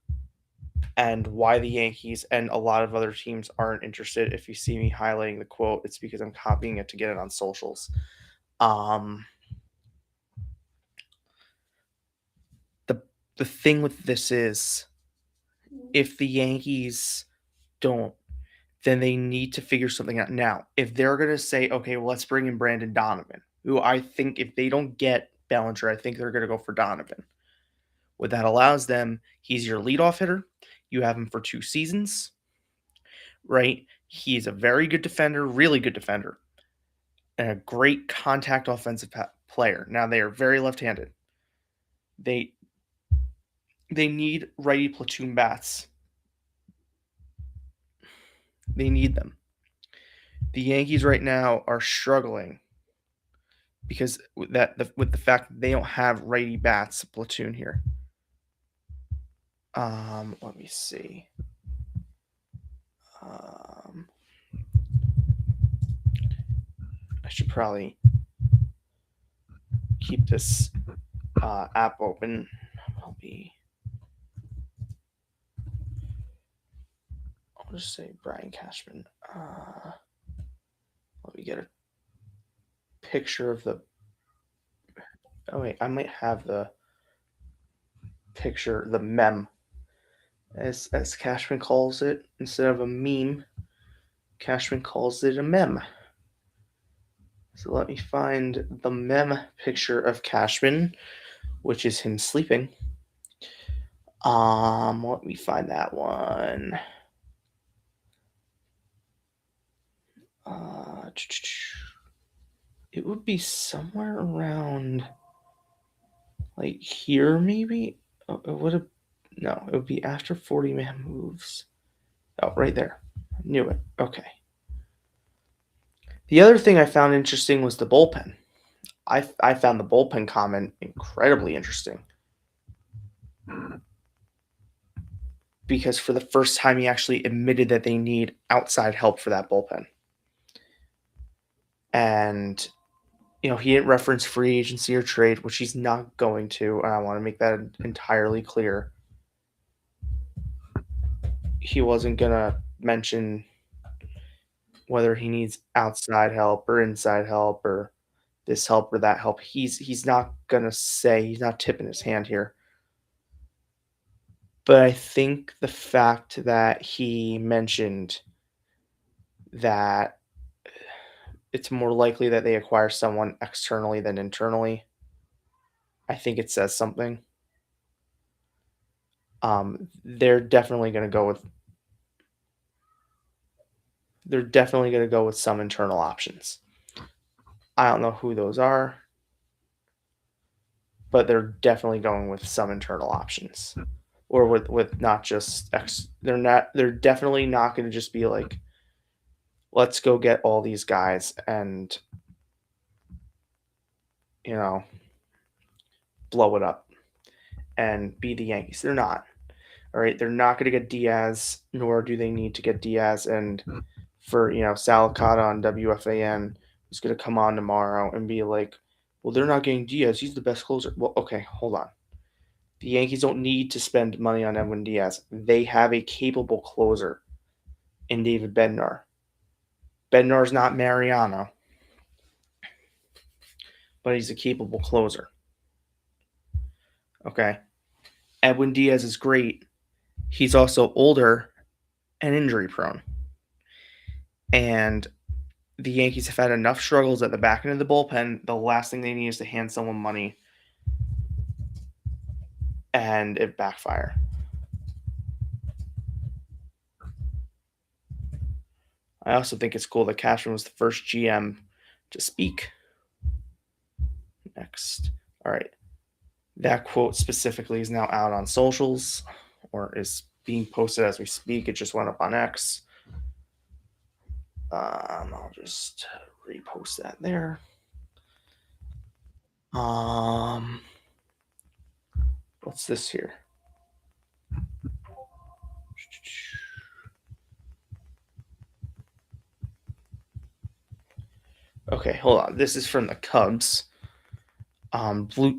A: and why the Yankees and a lot of other teams aren't interested. If you see me highlighting the quote, it's because I'm copying it to get it on socials. The thing with this is, if the Yankees don't, then they need to figure something out. Now, if they're going to say, okay, well, let's bring in Brandon Donovan, who I think if they don't get Bellinger, I think they're going to go for Donovan. What that allows them, he's your leadoff hitter. You have him for 2 seasons, right? He's a very good defender, really good defender, and a great contact offensive player. Now, they are very left-handed. They need righty platoon bats. They need them. The Yankees right now are struggling because with the fact that they don't have righty bats platoon here. Let me see. I should probably keep this app open. I'll just say Brian Cashman. Let me get a picture of the. Oh wait, I might have the picture, the meme, as Cashman calls it, instead of a meme. Cashman calls it a meme. So let me find the meme picture of Cashman, which is him sleeping. Let me find that one. It would be somewhere around like here, maybe. It would have. No, it would be after 40-man moves. Oh, right there. Knew it. Okay. The other thing I found interesting was the bullpen. I found the bullpen comment incredibly interesting because for the first time he actually admitted that they need outside help for that bullpen. And he didn't reference free agency or trade, which he's not going to, and I want to make that entirely clear. He wasn't gonna mention whether he needs outside help or inside help or this help or that help. He's not gonna say, he's not tipping his hand here. But I think the fact that he mentioned that it's more likely that they acquire someone externally than internally, I think it says something. They're definitely going to go with some internal options. I don't know who those are, but they're definitely going with some internal options, or with not just they're definitely not going to just be like, let's go get all these guys and blow it up and be the Yankees. They're not. All right, they're not going to get Diaz, nor do they need to get Diaz. And for Salicata on WFAN, who's going to come on tomorrow and be like, well, they're not getting Diaz. He's the best closer. Well, okay, hold on. The Yankees don't need to spend money on Edwin Diaz. They have a capable closer in David Bednar. Bednar's not Mariano, but he's a capable closer. Okay. Edwin Diaz is great. He's also older and injury prone. And the Yankees have had enough struggles at the back end of the bullpen. The last thing they need is to hand someone money and it backfire. I also think it's cool that Cashman was the first GM to speak. Next. All right. That quote specifically is now out on socials or is being posted as we speak. It just went up on X. I'll just repost that there. What's this here? Okay, hold on. This is from the Cubs.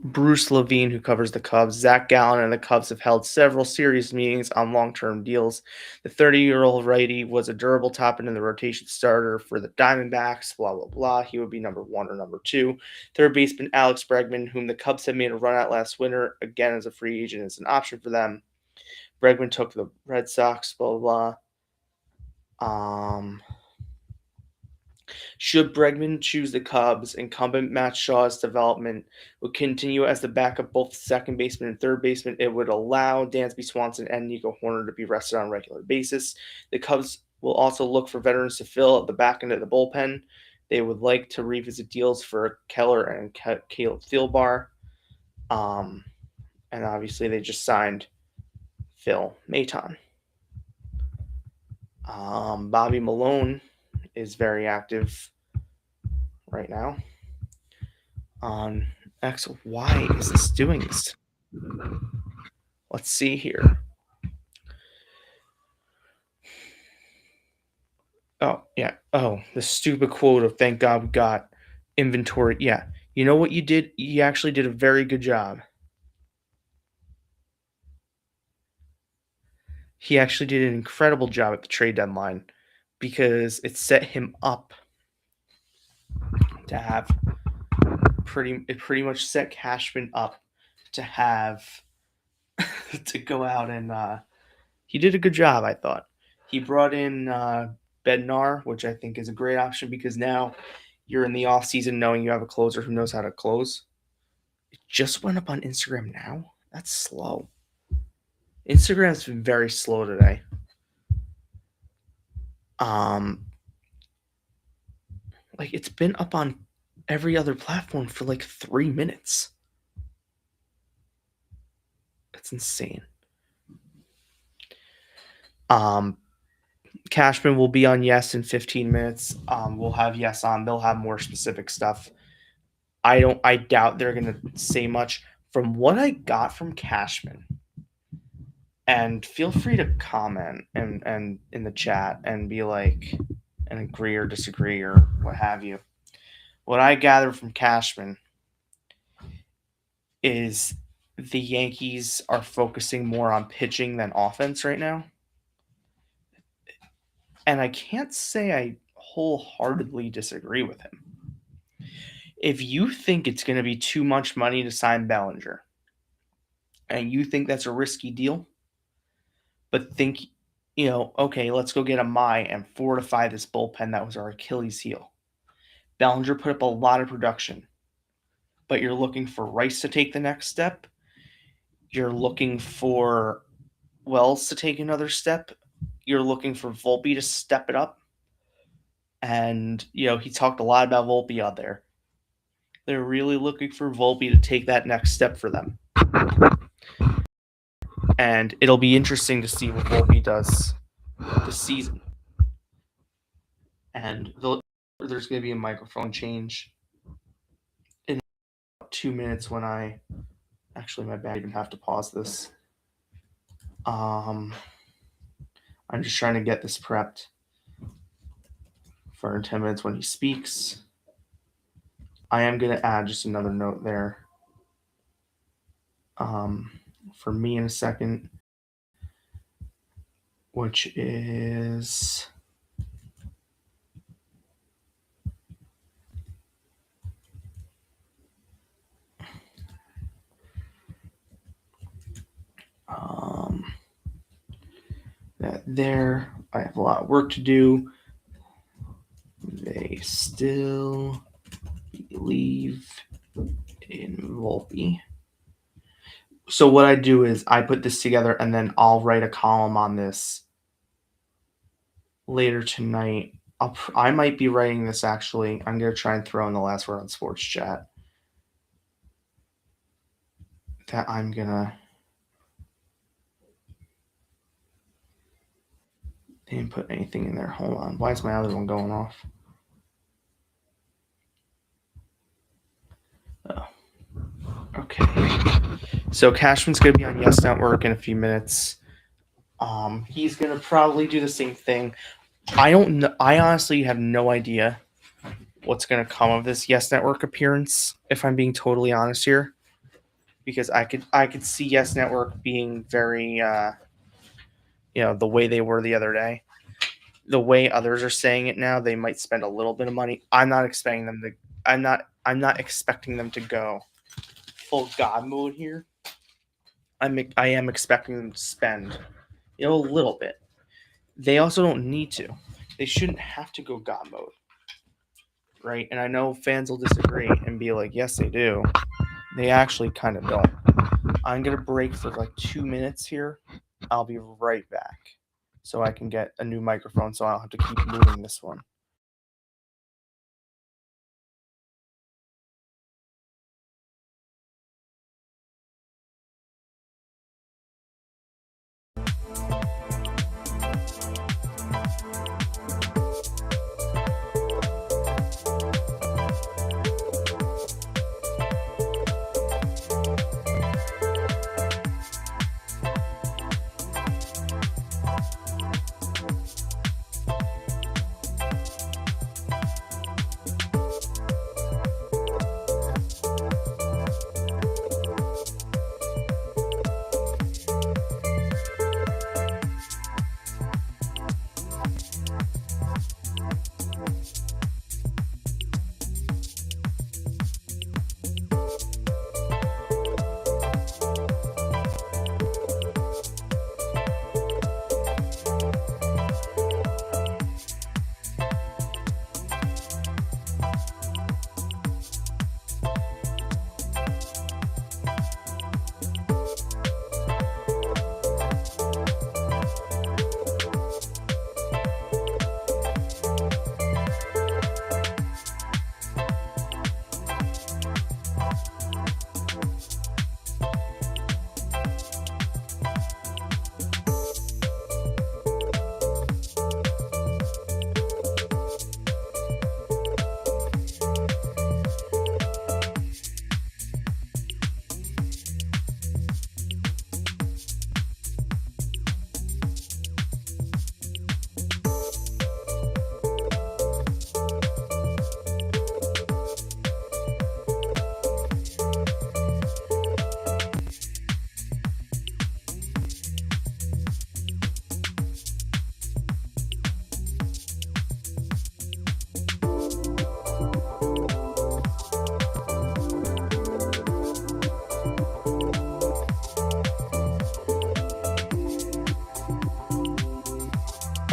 A: Bruce Levine, who covers the Cubs, Zach Gallen, and the Cubs have held several serious meetings on long-term deals. The 30-year-old righty was a durable top end in the rotation starter for the Diamondbacks, blah, blah, blah. He would be number 1 or number 2. Third baseman Alex Bregman, whom the Cubs had made a run at last winter, again as a free agent, is an option for them. Bregman took the Red Sox, blah, blah, blah. Should Bregman choose the Cubs, incumbent Matt Shaw's development would continue as the backup both second baseman and third baseman. It would allow Dansby Swanson and Nico Horner to be rested on a regular basis. The Cubs will also look for veterans to fill at the back end of the bullpen. They would like to revisit deals for Keller and Caleb Thielbar. And obviously they just signed Phil Maton. Bobby Malone is very active right now on X. Why is this doing this? Let's see here. Oh, yeah. Oh, the stupid quote of thank God we got inventory. Yeah. You know what you did? You actually did a very good job. He actually did an incredible job at the trade deadline because it set him up to have pretty much set Cashman up to have to go out and he did a good job, I thought. He brought in Bednar, which I think is a great option because now you're in the offseason knowing you have a closer who knows how to close. It just went up on Instagram now. That's slow. Instagram's been very slow today. Like it's been up on every other platform for like 3 minutes. That's insane. Cashman will be on Yes in 15 minutes. We'll have Yes on. They'll have more specific stuff. I doubt they're gonna say much. From what I got from Cashman, and feel free to comment and in the chat and be like and agree or disagree or what have you. What I gather from Cashman is the Yankees are focusing more on pitching than offense right now. And I can't say I wholeheartedly disagree with him. If you think it's going to be too much money to sign Bellinger, and you think that's a risky deal, but think, okay, let's go get a Mai and fortify this bullpen that was our Achilles heel. Bellinger put up a lot of production, but you're looking for Rice to take the next step. You're looking for Wells to take another step. You're looking for Volpe to step it up. And, he talked a lot about Volpe out there. They're really looking for Volpe to take that next step for them. And it'll be interesting to see what Volpe does this season. And there's going to be a microphone change in about 2 minutes when actually, my bad, I even have to pause this. I'm just trying to get this prepped for in 10 minutes when he speaks. I am going to add just another note there for me in a second, which is that there. I have a lot of work to do. They still believe in Volpe. So what I do is I put this together and then I'll write a column on this later tonight. I might be writing this actually. I'm going to try and throw in the last word on sports chat. That I'm going to. They didn't put anything in there. Hold on. Why is my other one going off? Oh. Okay. So Cashman's going to be on Yes Network in a few minutes. He's going to probably do the same thing. I don't know. I honestly have no idea what's going to come of this Yes Network appearance, if I'm being totally honest here. Because I could see Yes Network being very, the way they were the other day. The way others are saying it now, they might spend a little bit of money. I'm not expecting them to. I'm not expecting them to go full God mode here. I am expecting them to spend, a little bit. They also don't need to. They shouldn't have to go God mode, right? And I know fans will disagree and be like, yes, they do. They actually kind of don't. I'm going to break for like 2 minutes here. I'll be right back so I can get a new microphone so I don't have to keep moving this one.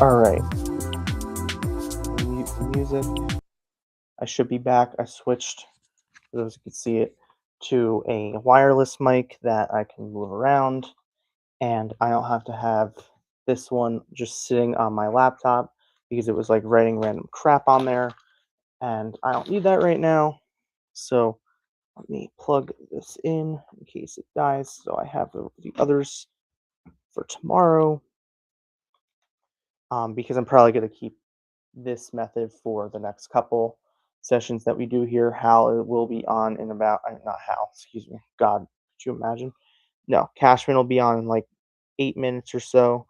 A: All right. Music. I should be back. I switched, for those who can see it, to a wireless mic that I can move around, and I don't have to have this one just sitting on my laptop because it was like writing random crap on there, and I don't need that right now. So let me plug this in case it dies, so I have the others for tomorrow. Because I'm probably going to keep this method for the next couple sessions that we do here. Hal will be on in about, not Hal, excuse me. God, could you imagine? No, Cashman will be on in like 8 minutes or so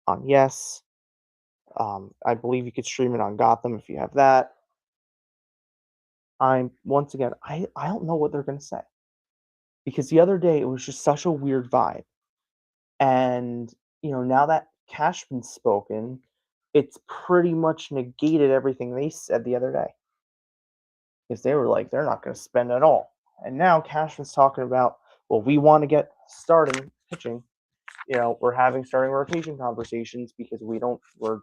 A: on Yes. I believe you could stream it on Gotham if you have that. Once again, I don't know what they're going to say because the other day it was just such a weird vibe. And, now that Cashman's spoken, it's pretty much negated everything they said the other day. Because they were like, they're not going to spend at all. And now Cashman's talking about, well, we want to get starting pitching. We're having starting rotation conversations because we're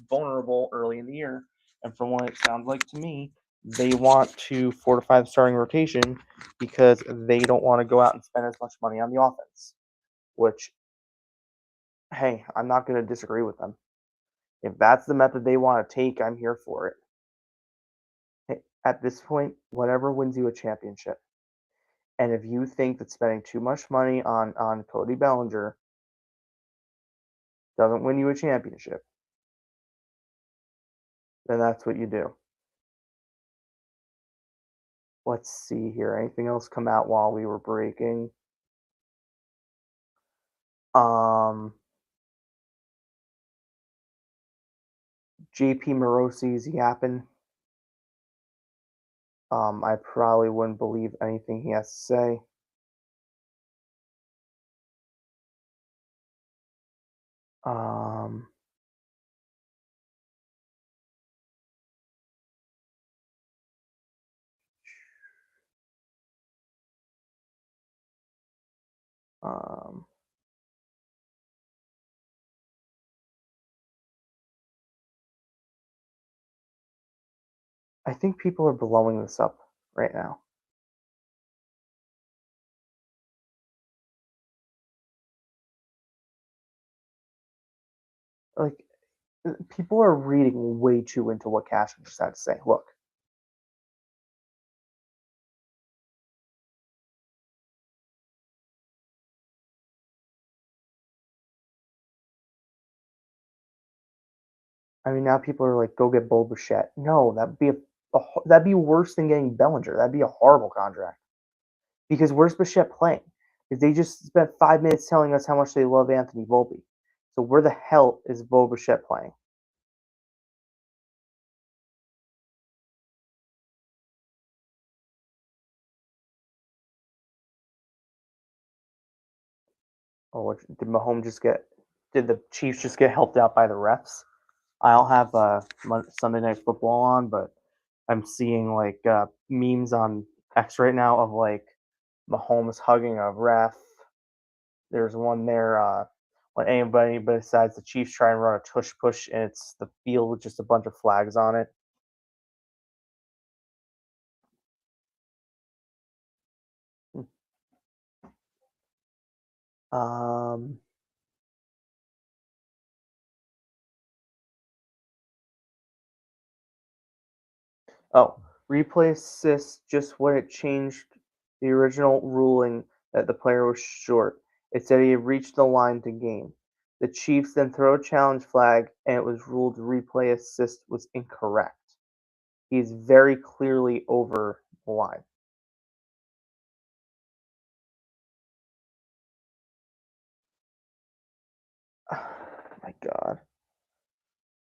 A: vulnerable early in the year. And from what it sounds like to me, they want to fortify the starting rotation because they don't want to go out and spend as much money on the offense. Which, hey, I'm not going to disagree with them. If that's the method they want to take, I'm here for it. Hey, at this point, whatever wins you a championship. And if you think that spending too much money on Cody Bellinger doesn't win you a championship, then that's what you do. Let's see here. Anything else come out while we were breaking? JP Morosi's yapping. I probably wouldn't believe anything he has to say. Um, um, I think people are blowing this up right now. Like, people are reading way too into what Cashman just had to say. Look, I mean, now people are like, go get Bo Bichette. No, that'd be worse than getting Bellinger. That'd be a horrible contract. Because where's Bichette playing? Because they just spent 5 minutes telling us how much they love Anthony Volpe. So where the hell is Bo Bichette playing? Oh, did Mahomes just get? Did the Chiefs just get helped out by the refs? I don't have Sunday Night Football on, but I'm seeing like memes on X right now of like Mahomes hugging a ref. There's one there when anybody besides the Chiefs try and run a tush push, and it's the field with just a bunch of flags on it. Um, Oh, replay assists just when it changed the original ruling that the player was short. It said he had reached the line to gain. The Chiefs then throw a challenge flag, and it was ruled replay assist was incorrect. He is very clearly over the line. My God.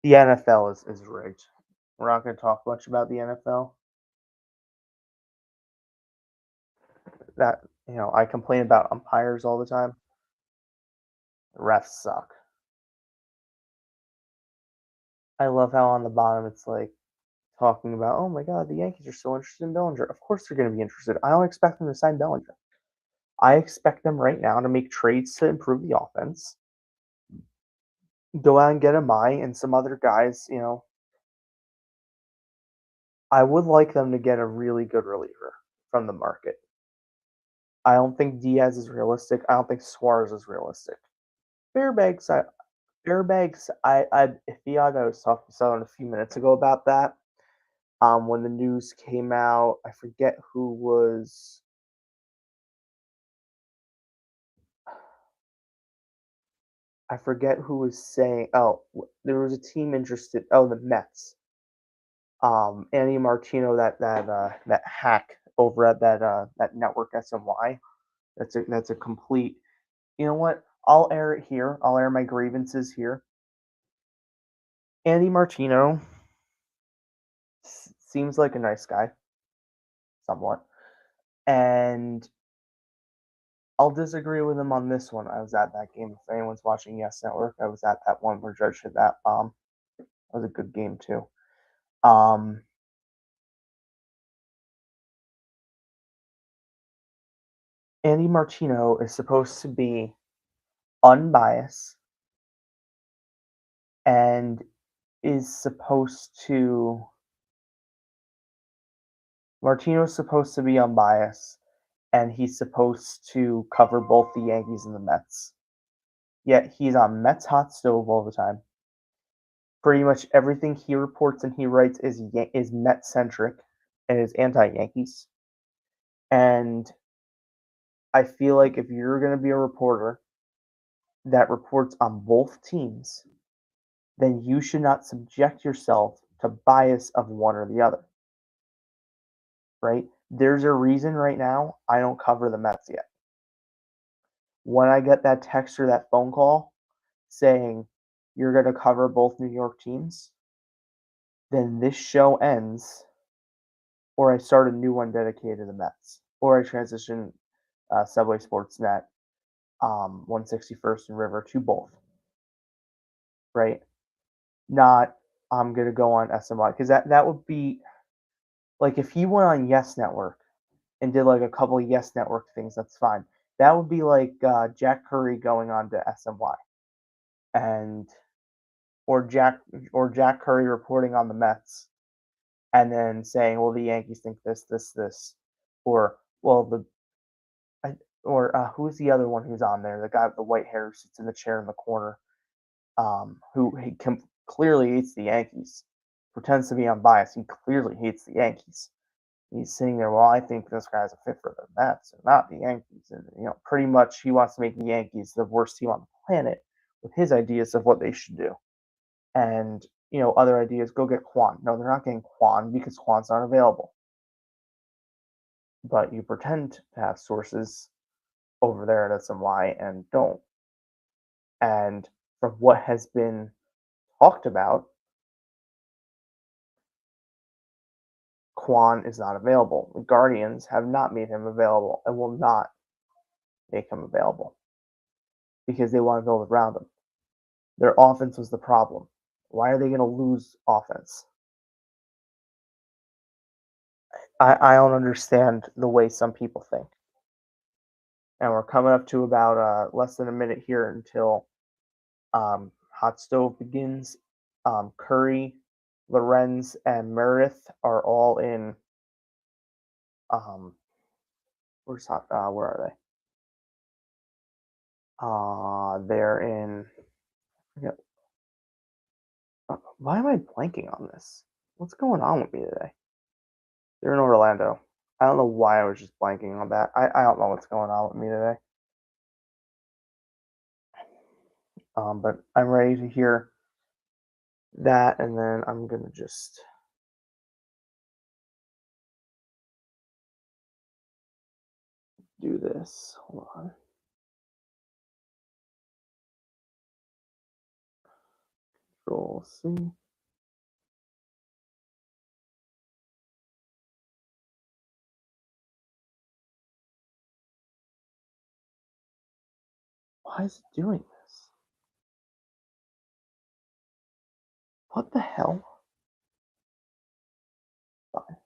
A: The NFL is rigged. We're not going to talk much about the NFL. That, I complain about umpires all the time. The refs suck. I love how on the bottom it's like talking about, oh my God, the Yankees are so interested in Bellinger. Of course they're going to be interested. I don't expect them to sign Bellinger. I expect them right now to make trades to improve the offense go out and get a Mai and some other guys. I would like them to get a really good reliever from the market. I don't think Diaz is realistic. I don't think Suarez is realistic. Fairbanks, Fiaga, I was talking to someone a few minutes ago about that. When the news came out, I forget who was. I forget who was saying. Oh, there was a team interested. Oh, the Mets. Andy Martino, that hack over at that network SMY. That's a complete. You know what? I'll air it here. I'll air my grievances here. Andy Martino seems like a nice guy, somewhat, and I'll disagree with him on this one. I was at that game. If anyone's watching Yes Network, I was at that one where Judge hit that bomb. That was a good game too. Andy Martino is supposed to be unbiased and is supposed to. Martino's supposed to be unbiased and he's supposed to cover both the Yankees and the Mets. Yet he's on Mets hot stove all the time. Pretty much everything he reports and he writes is Met centric and is anti-Yankees. And I feel like if you're going to be a reporter that reports on both teams, then you should not subject yourself to bias of one or the other. Right? There's a reason right now I don't cover the Mets yet. When I get that text or that phone call saying you're going to cover both New York teams, then this show ends, or I start a new one dedicated to the Mets, or I transition Subway Sportsnet, 161st and River to both. Right? Not I'm going to go on SMI, because that would be like if he went on Yes Network and did like a couple of Yes Network things, that's fine. That would be like Jack Curry going on to SMY, and or Jack Curry reporting on the Mets, and then saying, "Well, the Yankees think this," or well, who's the other one who's on there? The guy with the white hair who sits in the chair in the corner, who clearly hates the Yankees, pretends to be unbiased. He clearly hates the Yankees. He's sitting there, well, I think this guy's a fit for the Mets and not the Yankees. And, pretty much he wants to make the Yankees the worst team on the planet with his ideas of what they should do. And, other ideas, go get Kwan. No, they're not getting Kwan because Kwan's not available. But you pretend to have sources over there at SMY and don't. And from what has been talked about, Kwan is not available. The Guardians have not made him available and will not make him available because they want to build around him. Their offense was the problem. Why are they going to lose offense? I don't understand the way some people think. And we're coming up to about less than a minute here until Hot Stove begins. Curry, Lorenz, and Meredith are all in. Where are they? They're in. Why am I blanking on this? What's going on with me today? They're in Orlando. I don't know why I was just blanking on that. I don't know what's going on with me today. But I'm ready to hear that, and then I'm going to just do this. Hold on. Control C. Why is it doing this? What the hell? Fine.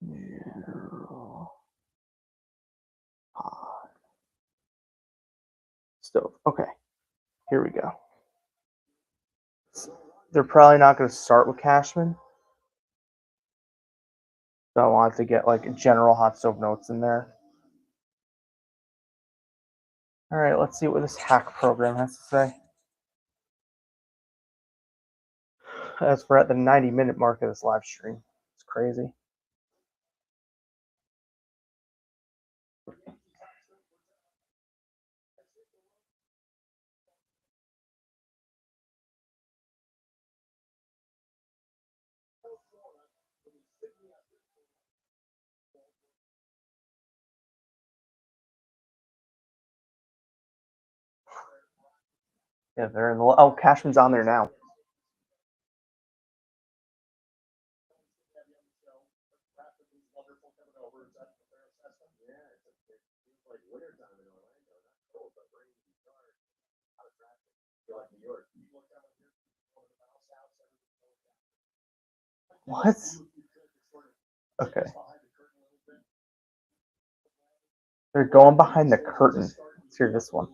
A: General stove. Okay, here we go. They're probably not going to start with Cashman. So I wanted to get like general hot stove notes in there. All right, let's see what this hack program has to say. As we're at the 90-minute mark of this live stream. It's crazy. Yeah, they're in the. Oh, Cashman's on there now. What? Okay. They're going behind the curtain. Let's hear this one.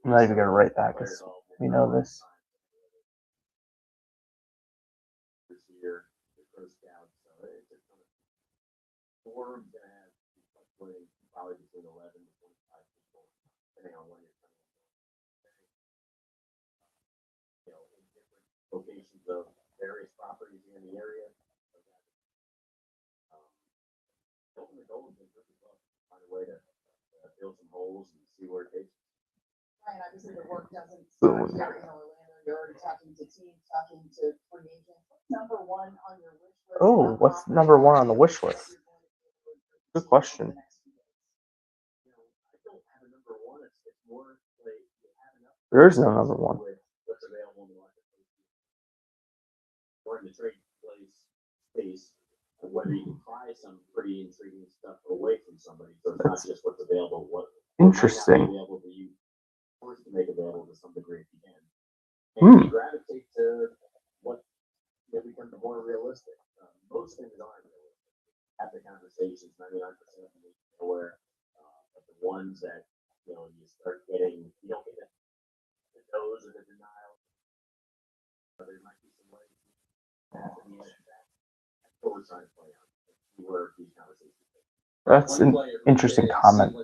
A: I'm not even going to write that because we know this.
F: Locations of various properties in the area. Open the goals and find a way to fill some holes and see where it takes.
H: Right, obviously the work doesn't start here in Orlando. You're already talking to teams, talking to free agents. Number one on your wish list.
A: Oh, what's number one on the wish list? Good question. There's no number one.
F: What's available in the marketplace. Or in the trade place space, whether you can try some pretty intriguing stuff away from somebody. So it's not just what's available, what
A: Interesting.
F: available to you, forced to make available to some degree if you can. And you gravitate to what becomes more realistic. Most things aren't realistic. Have the conversations 99% of them where but the ones that you start getting, you don't get the no's or the denial. There might be some ways that's what we're trying to play on. Where these conversations.
A: That's an interesting comment.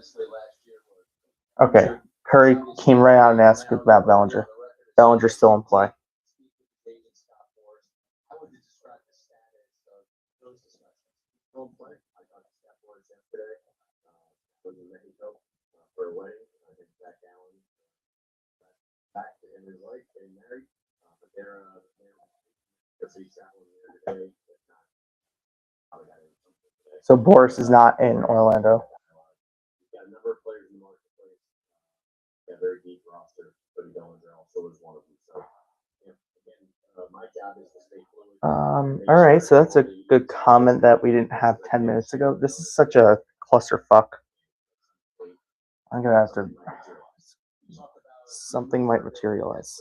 A: Okay, Curry came right out and asked about Bellinger. Bellinger's still in play.
F: How would you describe the status of those discussions? Still in play. I talked to Scott Boris yesterday. Was in Mexico for a wedding. I think Zach Allen back to him and his wife getting married. But they're he's traveling there today.
A: So Boris is not in Orlando.
F: Got a number of players in the marketplace. Got a very deep roster. Cody Bellinger also is one of them. So, again, my job is to stay fluid.
A: All right, so that's a good comment that we didn't have 10 minutes ago. This is such a clusterfuck. I'm gonna have to. Something might materialize.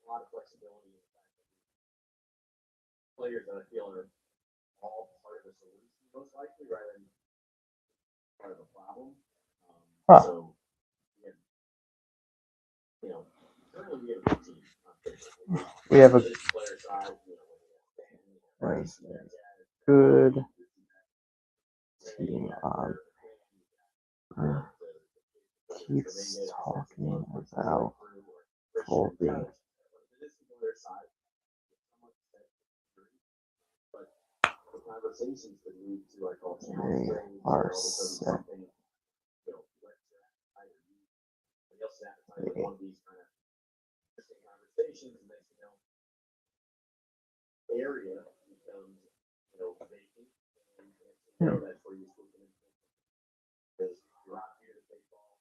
F: A lot of flexibility in the fact that players that I feel are all part of the solution, most likely, rather than part of the problem. So, currently we have a good team.
A: We have a
F: Player side,
A: good team on. Keeps talking about Colby.
F: Conversations that lead to like all
A: They are set.
F: One of these kind of interesting conversations, and next area becomes vacant, and that's where you're speaking because you're out here to play ball.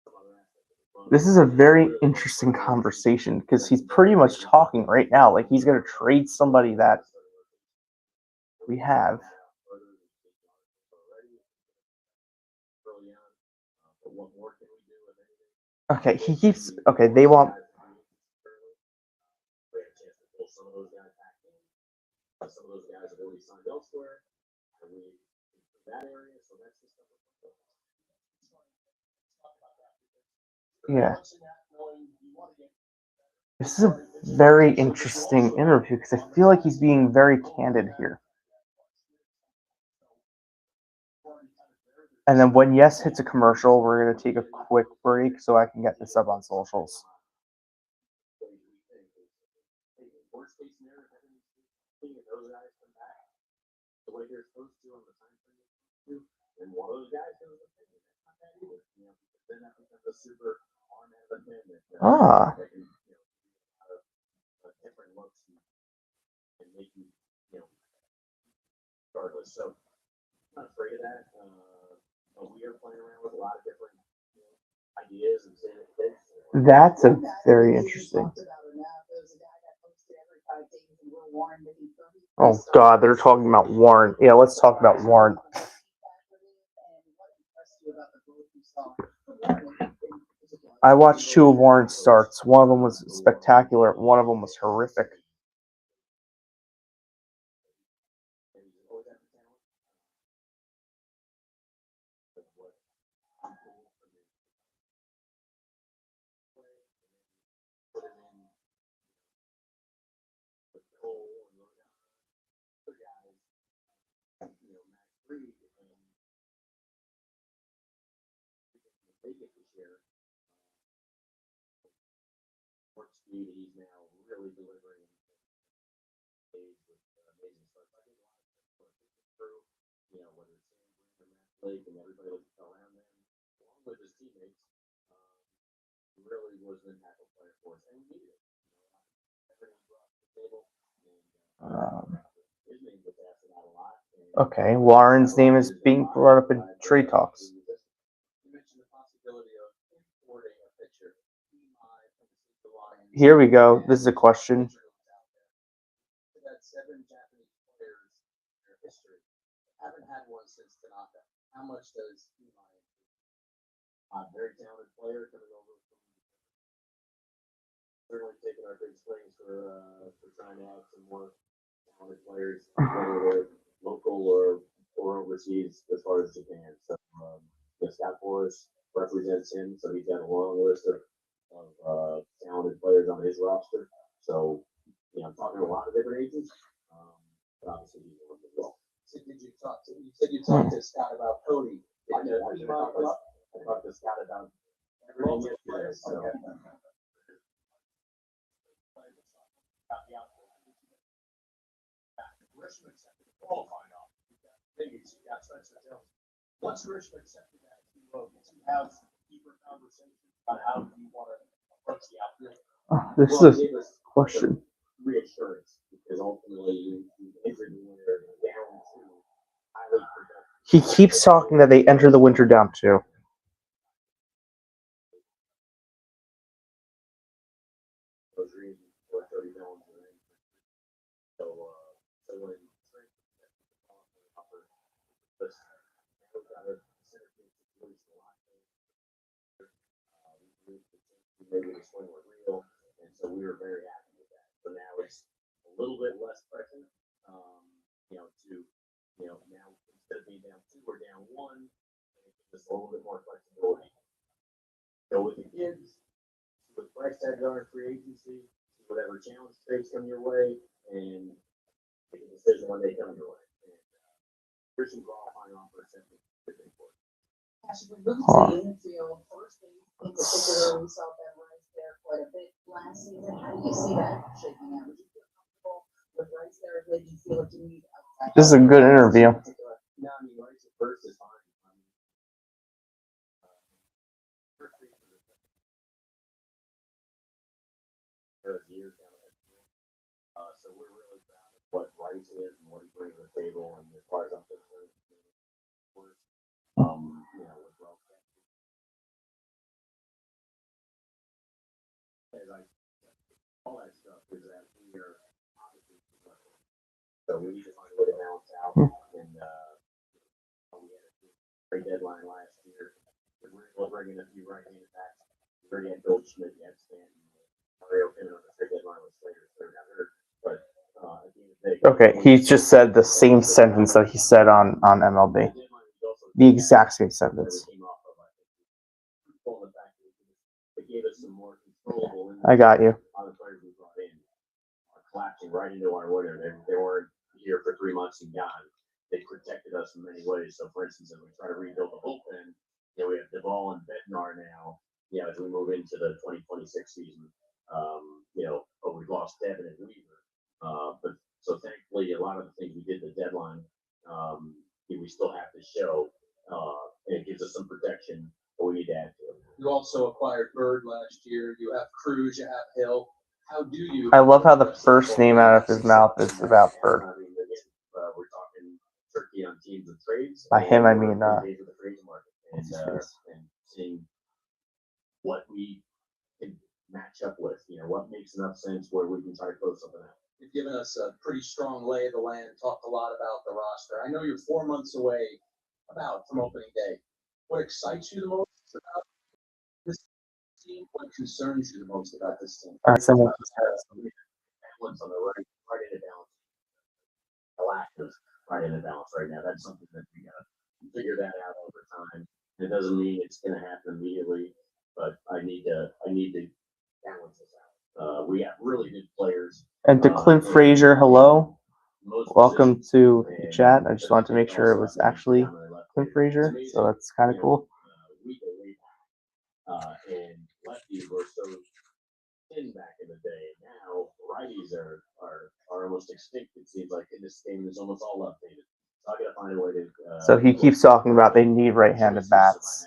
F: Some other aspect of the fun.
A: This is a very interesting conversation because he's pretty much talking right now like he's gonna trade somebody that we have. Okay, he keeps. Okay, they want.
F: Some of those guys back in. Some of those guys have already signed elsewhere, and we that area. So that's the stuff.
A: Yeah. This is a very interesting interview because I feel like he's being very candid here. And then when Yes hits a commercial, we're going to take a quick break so I can get this up on socials.
F: Worst case scenario, those guys come back the way they're supposed to on the time frame, and one of those guys goes up there. That's not bad either. You know, then that becomes a super arm out of him that can, different looks and make you, regardless. So I'm not afraid of that. But we are playing around with a lot of different ideas and saying things.
A: That's a very interesting. Oh God, they're talking about Warren. Yeah, let's talk about Warren. I watched 2 of Warren's starts. One of them was spectacular. One of them was horrific.
F: Speed, he's now really delivering with amazing stuff. I think through, whether it's Blake and everybody that's around them, along with his teammates, he really was an impactful player for us, and we needed it. Everything brought to the table, and his name gets asked about a lot.
A: Okay, Warren's name is being brought up in trade talks.
F: You mentioned the possibility of importing a pitcher.
A: Here we go. This is a question.
F: That 7 Japanese players in their history haven't had one since Tanaka. How much does very talented player coming over from certainly taking our big swings for trying to add some more talented players, whether they're local or overseas as far as Japan. So Scott Forrest represents him, so he's got a long list of talented players on his roster. So, I'm talking to a lot of different agents. But obviously, he's one as well.
C: So did you talk to? You said you talked to Scott about Cody.
F: I talked to Scott about everything yesterday. So.
C: Richmond accepted the qualifying offer. You got Spencer Jones. Once Richmond accepted that, you have deeper conversations about how you want to approach the outfield.
A: This is a question.
F: Reassurance, because ultimately you entered the winter down to highly productive.
A: He keeps talking that they enter the winter down 2.
F: Those reasons for 30 million. So when maybe the swing was real, and so we were very happy with that. So now it's a little bit less pressure, now instead of being down 2, we're down 1, just a little bit more flexibility. Go with the kids, see what price tags are in free agency, see whatever challenge trades come your way, and make a decision when they come your way. And here's some qualifying offers that we could make for it.
H: First base in particular, we saw Ben Rice there quite a bit last season. How do you see that shaking out? Would you feel comfortable with Rice there? Did you feel like you need outside?
A: This is a good interview.
F: No, I mean, Rice at first is fine. Years down so we're really proud of what Rice is and what he brings to the table, and as far as I'm concerned, with well, as all that stuff is that we are obviously so we need to find a way to balance out trade deadline last year. We'll bring in a few right-handed backs. We already had Goldschmidt, you had Stanton, Mario came in on the trade deadline with Slater, so got hurt. But at the end of the day,
A: Okay, he just said the same sentence that he said on MLB. The exact same sentence. I got you.
F: Collapsing right into our winter. They weren't here for 3 months and gone. They protected us in many ways. So, for instance, if we try to rebuild the bullpen, we have Duvall and Bednar now. As we move into the 2026 season, but we've lost Devin and Weaver. But so thankfully, a lot of the things we did at the deadline, we still have to show, and it gives us some protection. But we need to add to it.
C: You also acquired Bird last year. You have Cruz. You have Hill. How do you?
A: I love how the first name out of his mouth is about Bird.
F: I mean, again, we're talking turkey on teams and trades.
A: By him, I mean
F: engaged with the trades market and seeing what we can match up with. What makes enough sense where we can try to close something out.
C: You've given us a pretty strong lay of the land. Talked a lot about the roster. I know you're 4 months away from opening day. What excites you the most about this team? What concerns you the most about this team?
A: Someone
F: Balance on the right in the balance. A lack of right in the balance right now. That's something that we gotta figure that out over time. It doesn't mean it's gonna happen immediately, but I need to balance this out. We have really good players.
A: And to Clint Frazier, hello. Welcome to the chat. I just wanted to make sure it was actually Clint Frazier, so that's kind of cool.
F: And lefties were so thin back in the day. Now righties are almost extinct. It seems like in this game, there's almost all left-handed. So I got to find a way to.
A: So he keeps talking about they need right-handed bats.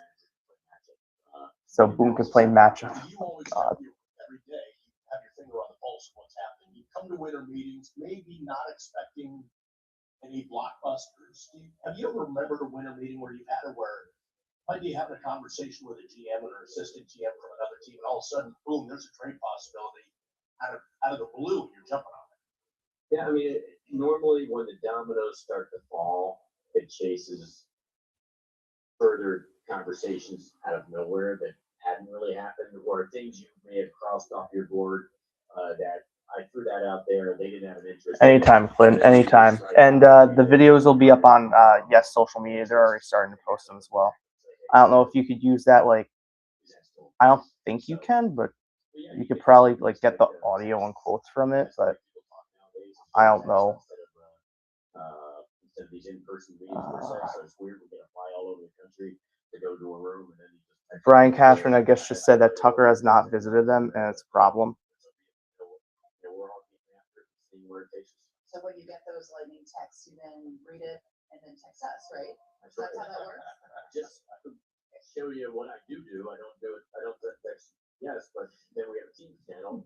A: So Boone can play matchup.
C: You always every day have your finger on the pulse of what's happening. You come to winter meetings, maybe not expecting any blockbusters. Have you ever remembered a winter meeting where you've had it where might be having a conversation with a GM or an assistant GM from another team, and all of a sudden, boom, there's a trade possibility out of the blue, and you're jumping on it?
F: Yeah, I mean, normally when the dominoes start to fall, it chases further conversations out of nowhere that hadn't really happened, or things you may have crossed off your board that I threw that out there. They didn't have an interest.
A: Anytime, Clint, anytime. And the videos will be up on Yes social media. They're already starting to post them as well. I don't know if you could use that, I don't think you can, but you could probably get the audio and quotes from it, but I don't know.
F: Instead of these in-person meetings, so it's weird. We gotta fly all over the country to go to a room, and then
A: Brian Cashman, I guess, just said that Tucker has not visited them, and it's a problem.
F: we're all keeping after it, seeing where it takes us.
H: So when you get those lightning texts, you then read it and then text us, right?
F: That's
H: That's how that works?
F: Just to show you what I do. I don't do it. I don't text yes, but then we have a team channel, and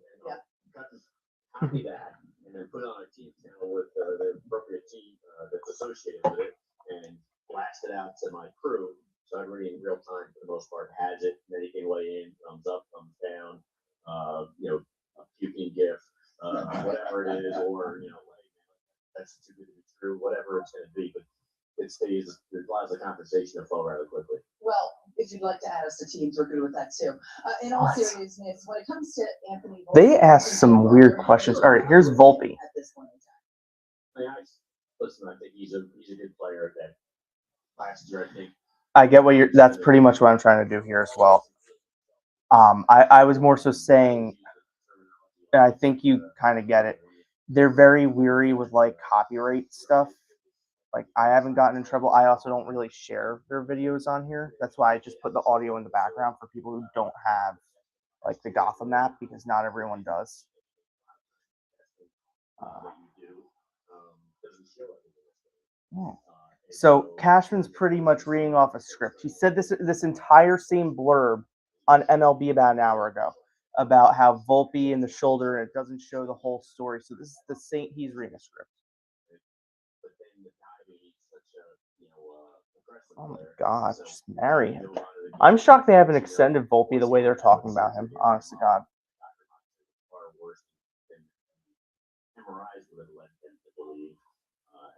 F: copy that, and then put it on a team channel with the appropriate team that's associated with it, and blast it out to my crew. So everybody in real time, for the most part, has it. And then you can weigh in, thumbs up, thumbs down, a puking gif, whatever it is, or that's too good to be true, whatever it's going to be. But it allows the conversation to flow rather quickly.
H: Well, if you'd like to add us to teams, we're good with that too. In all seriousness, when it comes to Anthony,
A: They asked some weird questions. All right, here's Volpe.
H: At this point in time.
F: Listen, I think he's a good player. That last year, I think.
A: I get what that's pretty much what I'm trying to do here as well. I was more so saying, and I think you kind of get it. They're very weary with copyright stuff. I haven't gotten in trouble. I also don't really share their videos on here. That's why I just put the audio in the background for people who don't have the Gotham app, because not everyone does. So Cashman's pretty much reading off a script. He said this entire same blurb on MLB about an hour ago about how Volpe in the shoulder, and it doesn't show the whole story. So this is the same. He's reading a script. Oh my God, just marry him. I'm shocked they haven't extended Volpe the way they're talking about him. Honest to God.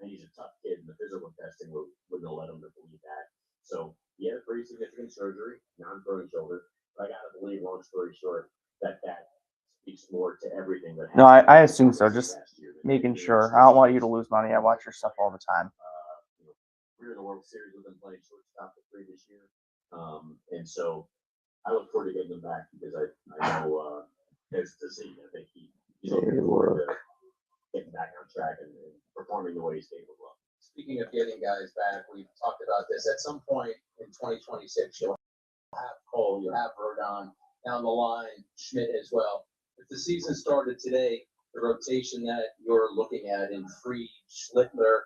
F: And he's a tough kid, and the physical testing wouldn't let him to believe that. So he had a pretty significant surgery, non-throwing shoulder. But I got to believe, long story short, that speaks more to everything that happened.
A: No, I assume so. Just making sure. I don't want you to lose money. I watch your stuff all the time.
F: We were in the World Series with him playing shortstop the previous year. And so I look forward to getting him back because I know as to see, I think he's looking forward to getting back on track and performing the way he's capable of.
I: Speaking of getting guys back, we've talked about this. At some point in 2026, you'll have Cole, you'll have Rodon down the line, Schmidt as well. If the season started today, the rotation that you're looking at in Freed, Schlittler,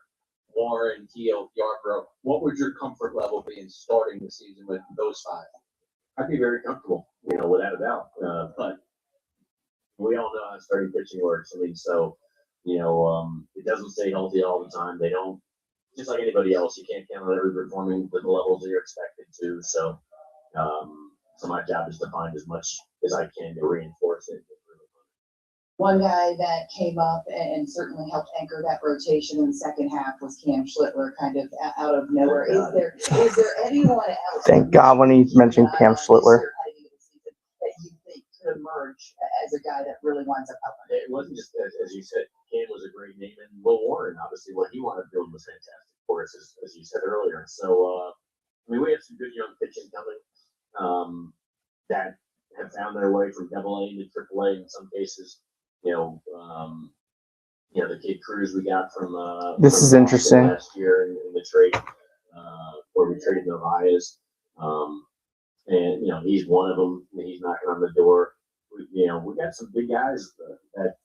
I: Warren, Keel, Yarbrough, what would your comfort level be in starting the season with those five?
F: I'd be very comfortable, without a doubt. But we all know how starting pitching works. I mean, so, it doesn't stay healthy all the time. They don't, just like anybody else, you can't count on everybody performing to the levels that you're expected to. So, so my job is to find as much as I can to reinforce it.
H: One guy that came up and certainly helped anchor that rotation in the second half was Cam Schlittler, kind of out of nowhere. Is there anyone else?
A: Thank God when he mentioned Cam Schlittler.
H: That you think could emerge as a guy that really winds up helping?
F: It wasn't just, as you said, Cam was a great name, and Will Warren, obviously, what he wanted to build was fantastic for us, as you said earlier. So, we have some good young pitching coming that have found their way from Double A to Triple A in some cases. The kid Cruz we got from
A: this is interesting
F: last year in the trade where we traded Novaez, and he's one of them. He's knocking on the door. We got some big guys that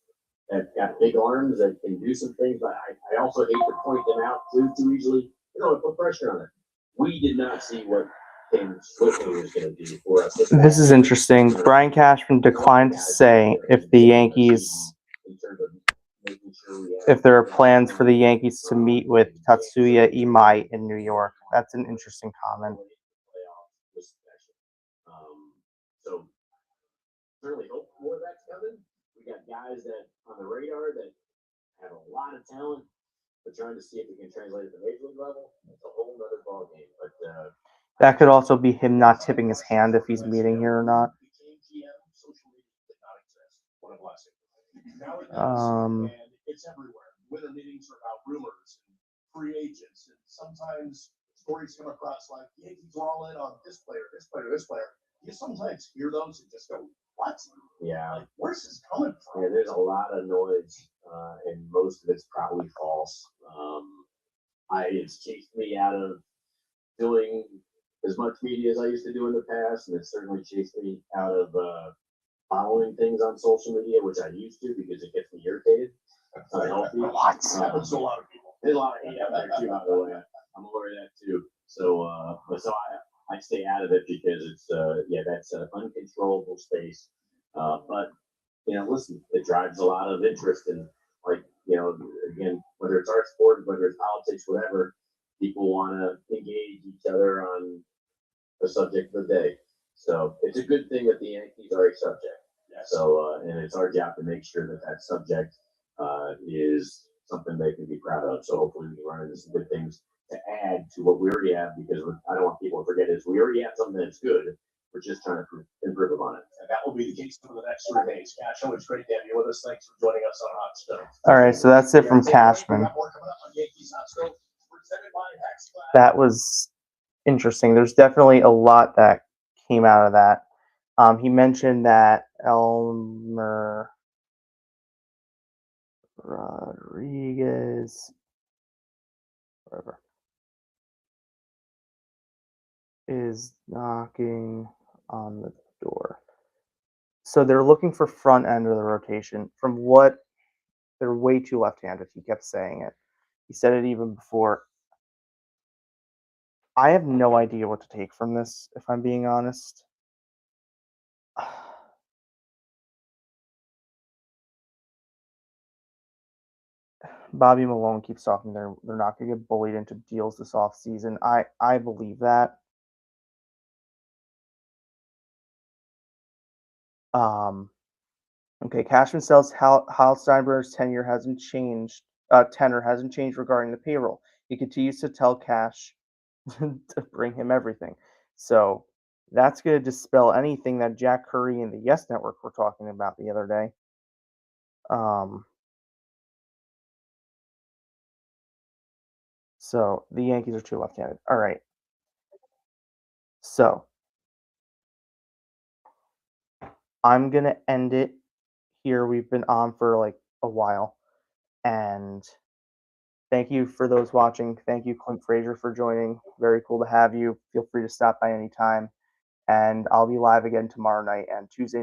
F: got big arms that can do some things, but I also hate to point them out too easily. Put pressure on it. We did not see what Cam Schlittler was going to do for us.
A: This is interesting. Brian Cashman declined to say if the Yankees, if there are plans for the Yankees to meet with Tatsuya Imai in New York. That's an interesting comment.
F: So certainly hope more of that's coming. We got guys that on the radar that have a lot of talent, but trying to see if we can translate it to major league level. It's a whole other ball game. But
A: that could also be him not tipping his hand if he's meeting here or not.
C: It's everywhere. Winter meetings are about rumors and free agents, and sometimes stories come across like the Yankees are all in on this player, this player, this player. You sometimes hear those and just go, "What?
F: Yeah,
C: like, where's this coming from?"
F: Yeah, there's a lot of noise, and most of it's probably false. It's chased me out of doing as much media as I used to do in the past, and it certainly chased me out of following things on social media, which I used to because it gets me irritated. It's unhealthy.
A: What?
C: Happens to a lot of people.
F: There's a lot of hate out there too, by the way. I'm aware of that too. So, I stay out of it because it's that's an uncontrollable space. But listen, it drives a lot of interest and again, whether it's our sport, whether it's politics, whatever, people want to engage each other on the subject of the day. So it's a good thing that the Yankees are a subject.
C: Yes.
F: So, and it's our job to make sure that subject is something they can be proud of. So hopefully we can run into some good things to add to what we already have, because I don't want people to forget is we already have something that's good. We're just trying to improve upon it.
C: And that will be the case for the next 3 days. Cash, always great to have you with us. Thanks for joining us on Hot Stove.
A: All right, so that's it from Cashman. That was interesting. There's definitely a lot that came out of that. He mentioned that Elmer Rodriguez, whatever, is knocking on the door. So they're looking for front end of the rotation. From what, they're way too left-handed. He kept saying it. He said it even before. I have no idea what to take from this, if I'm being honest. Bobby Malone keeps talking. They're not going to get bullied into deals this offseason. I believe that. Okay, Cashman says Hal Steinbrenner's tenure hasn't changed. Tenor hasn't changed regarding the payroll. He continues to tell Cash to bring him everything. So that's going to dispel anything that Jack Curry and the Yes Network were talking about the other day. So the Yankees are too left-handed. All right. So I'm going to end it here. We've been on for like a while. And thank you for those watching. Thank you, Clint Frazier, for joining. Very cool to have you. Feel free to stop by anytime. And I'll be live again tomorrow night and Tuesday night.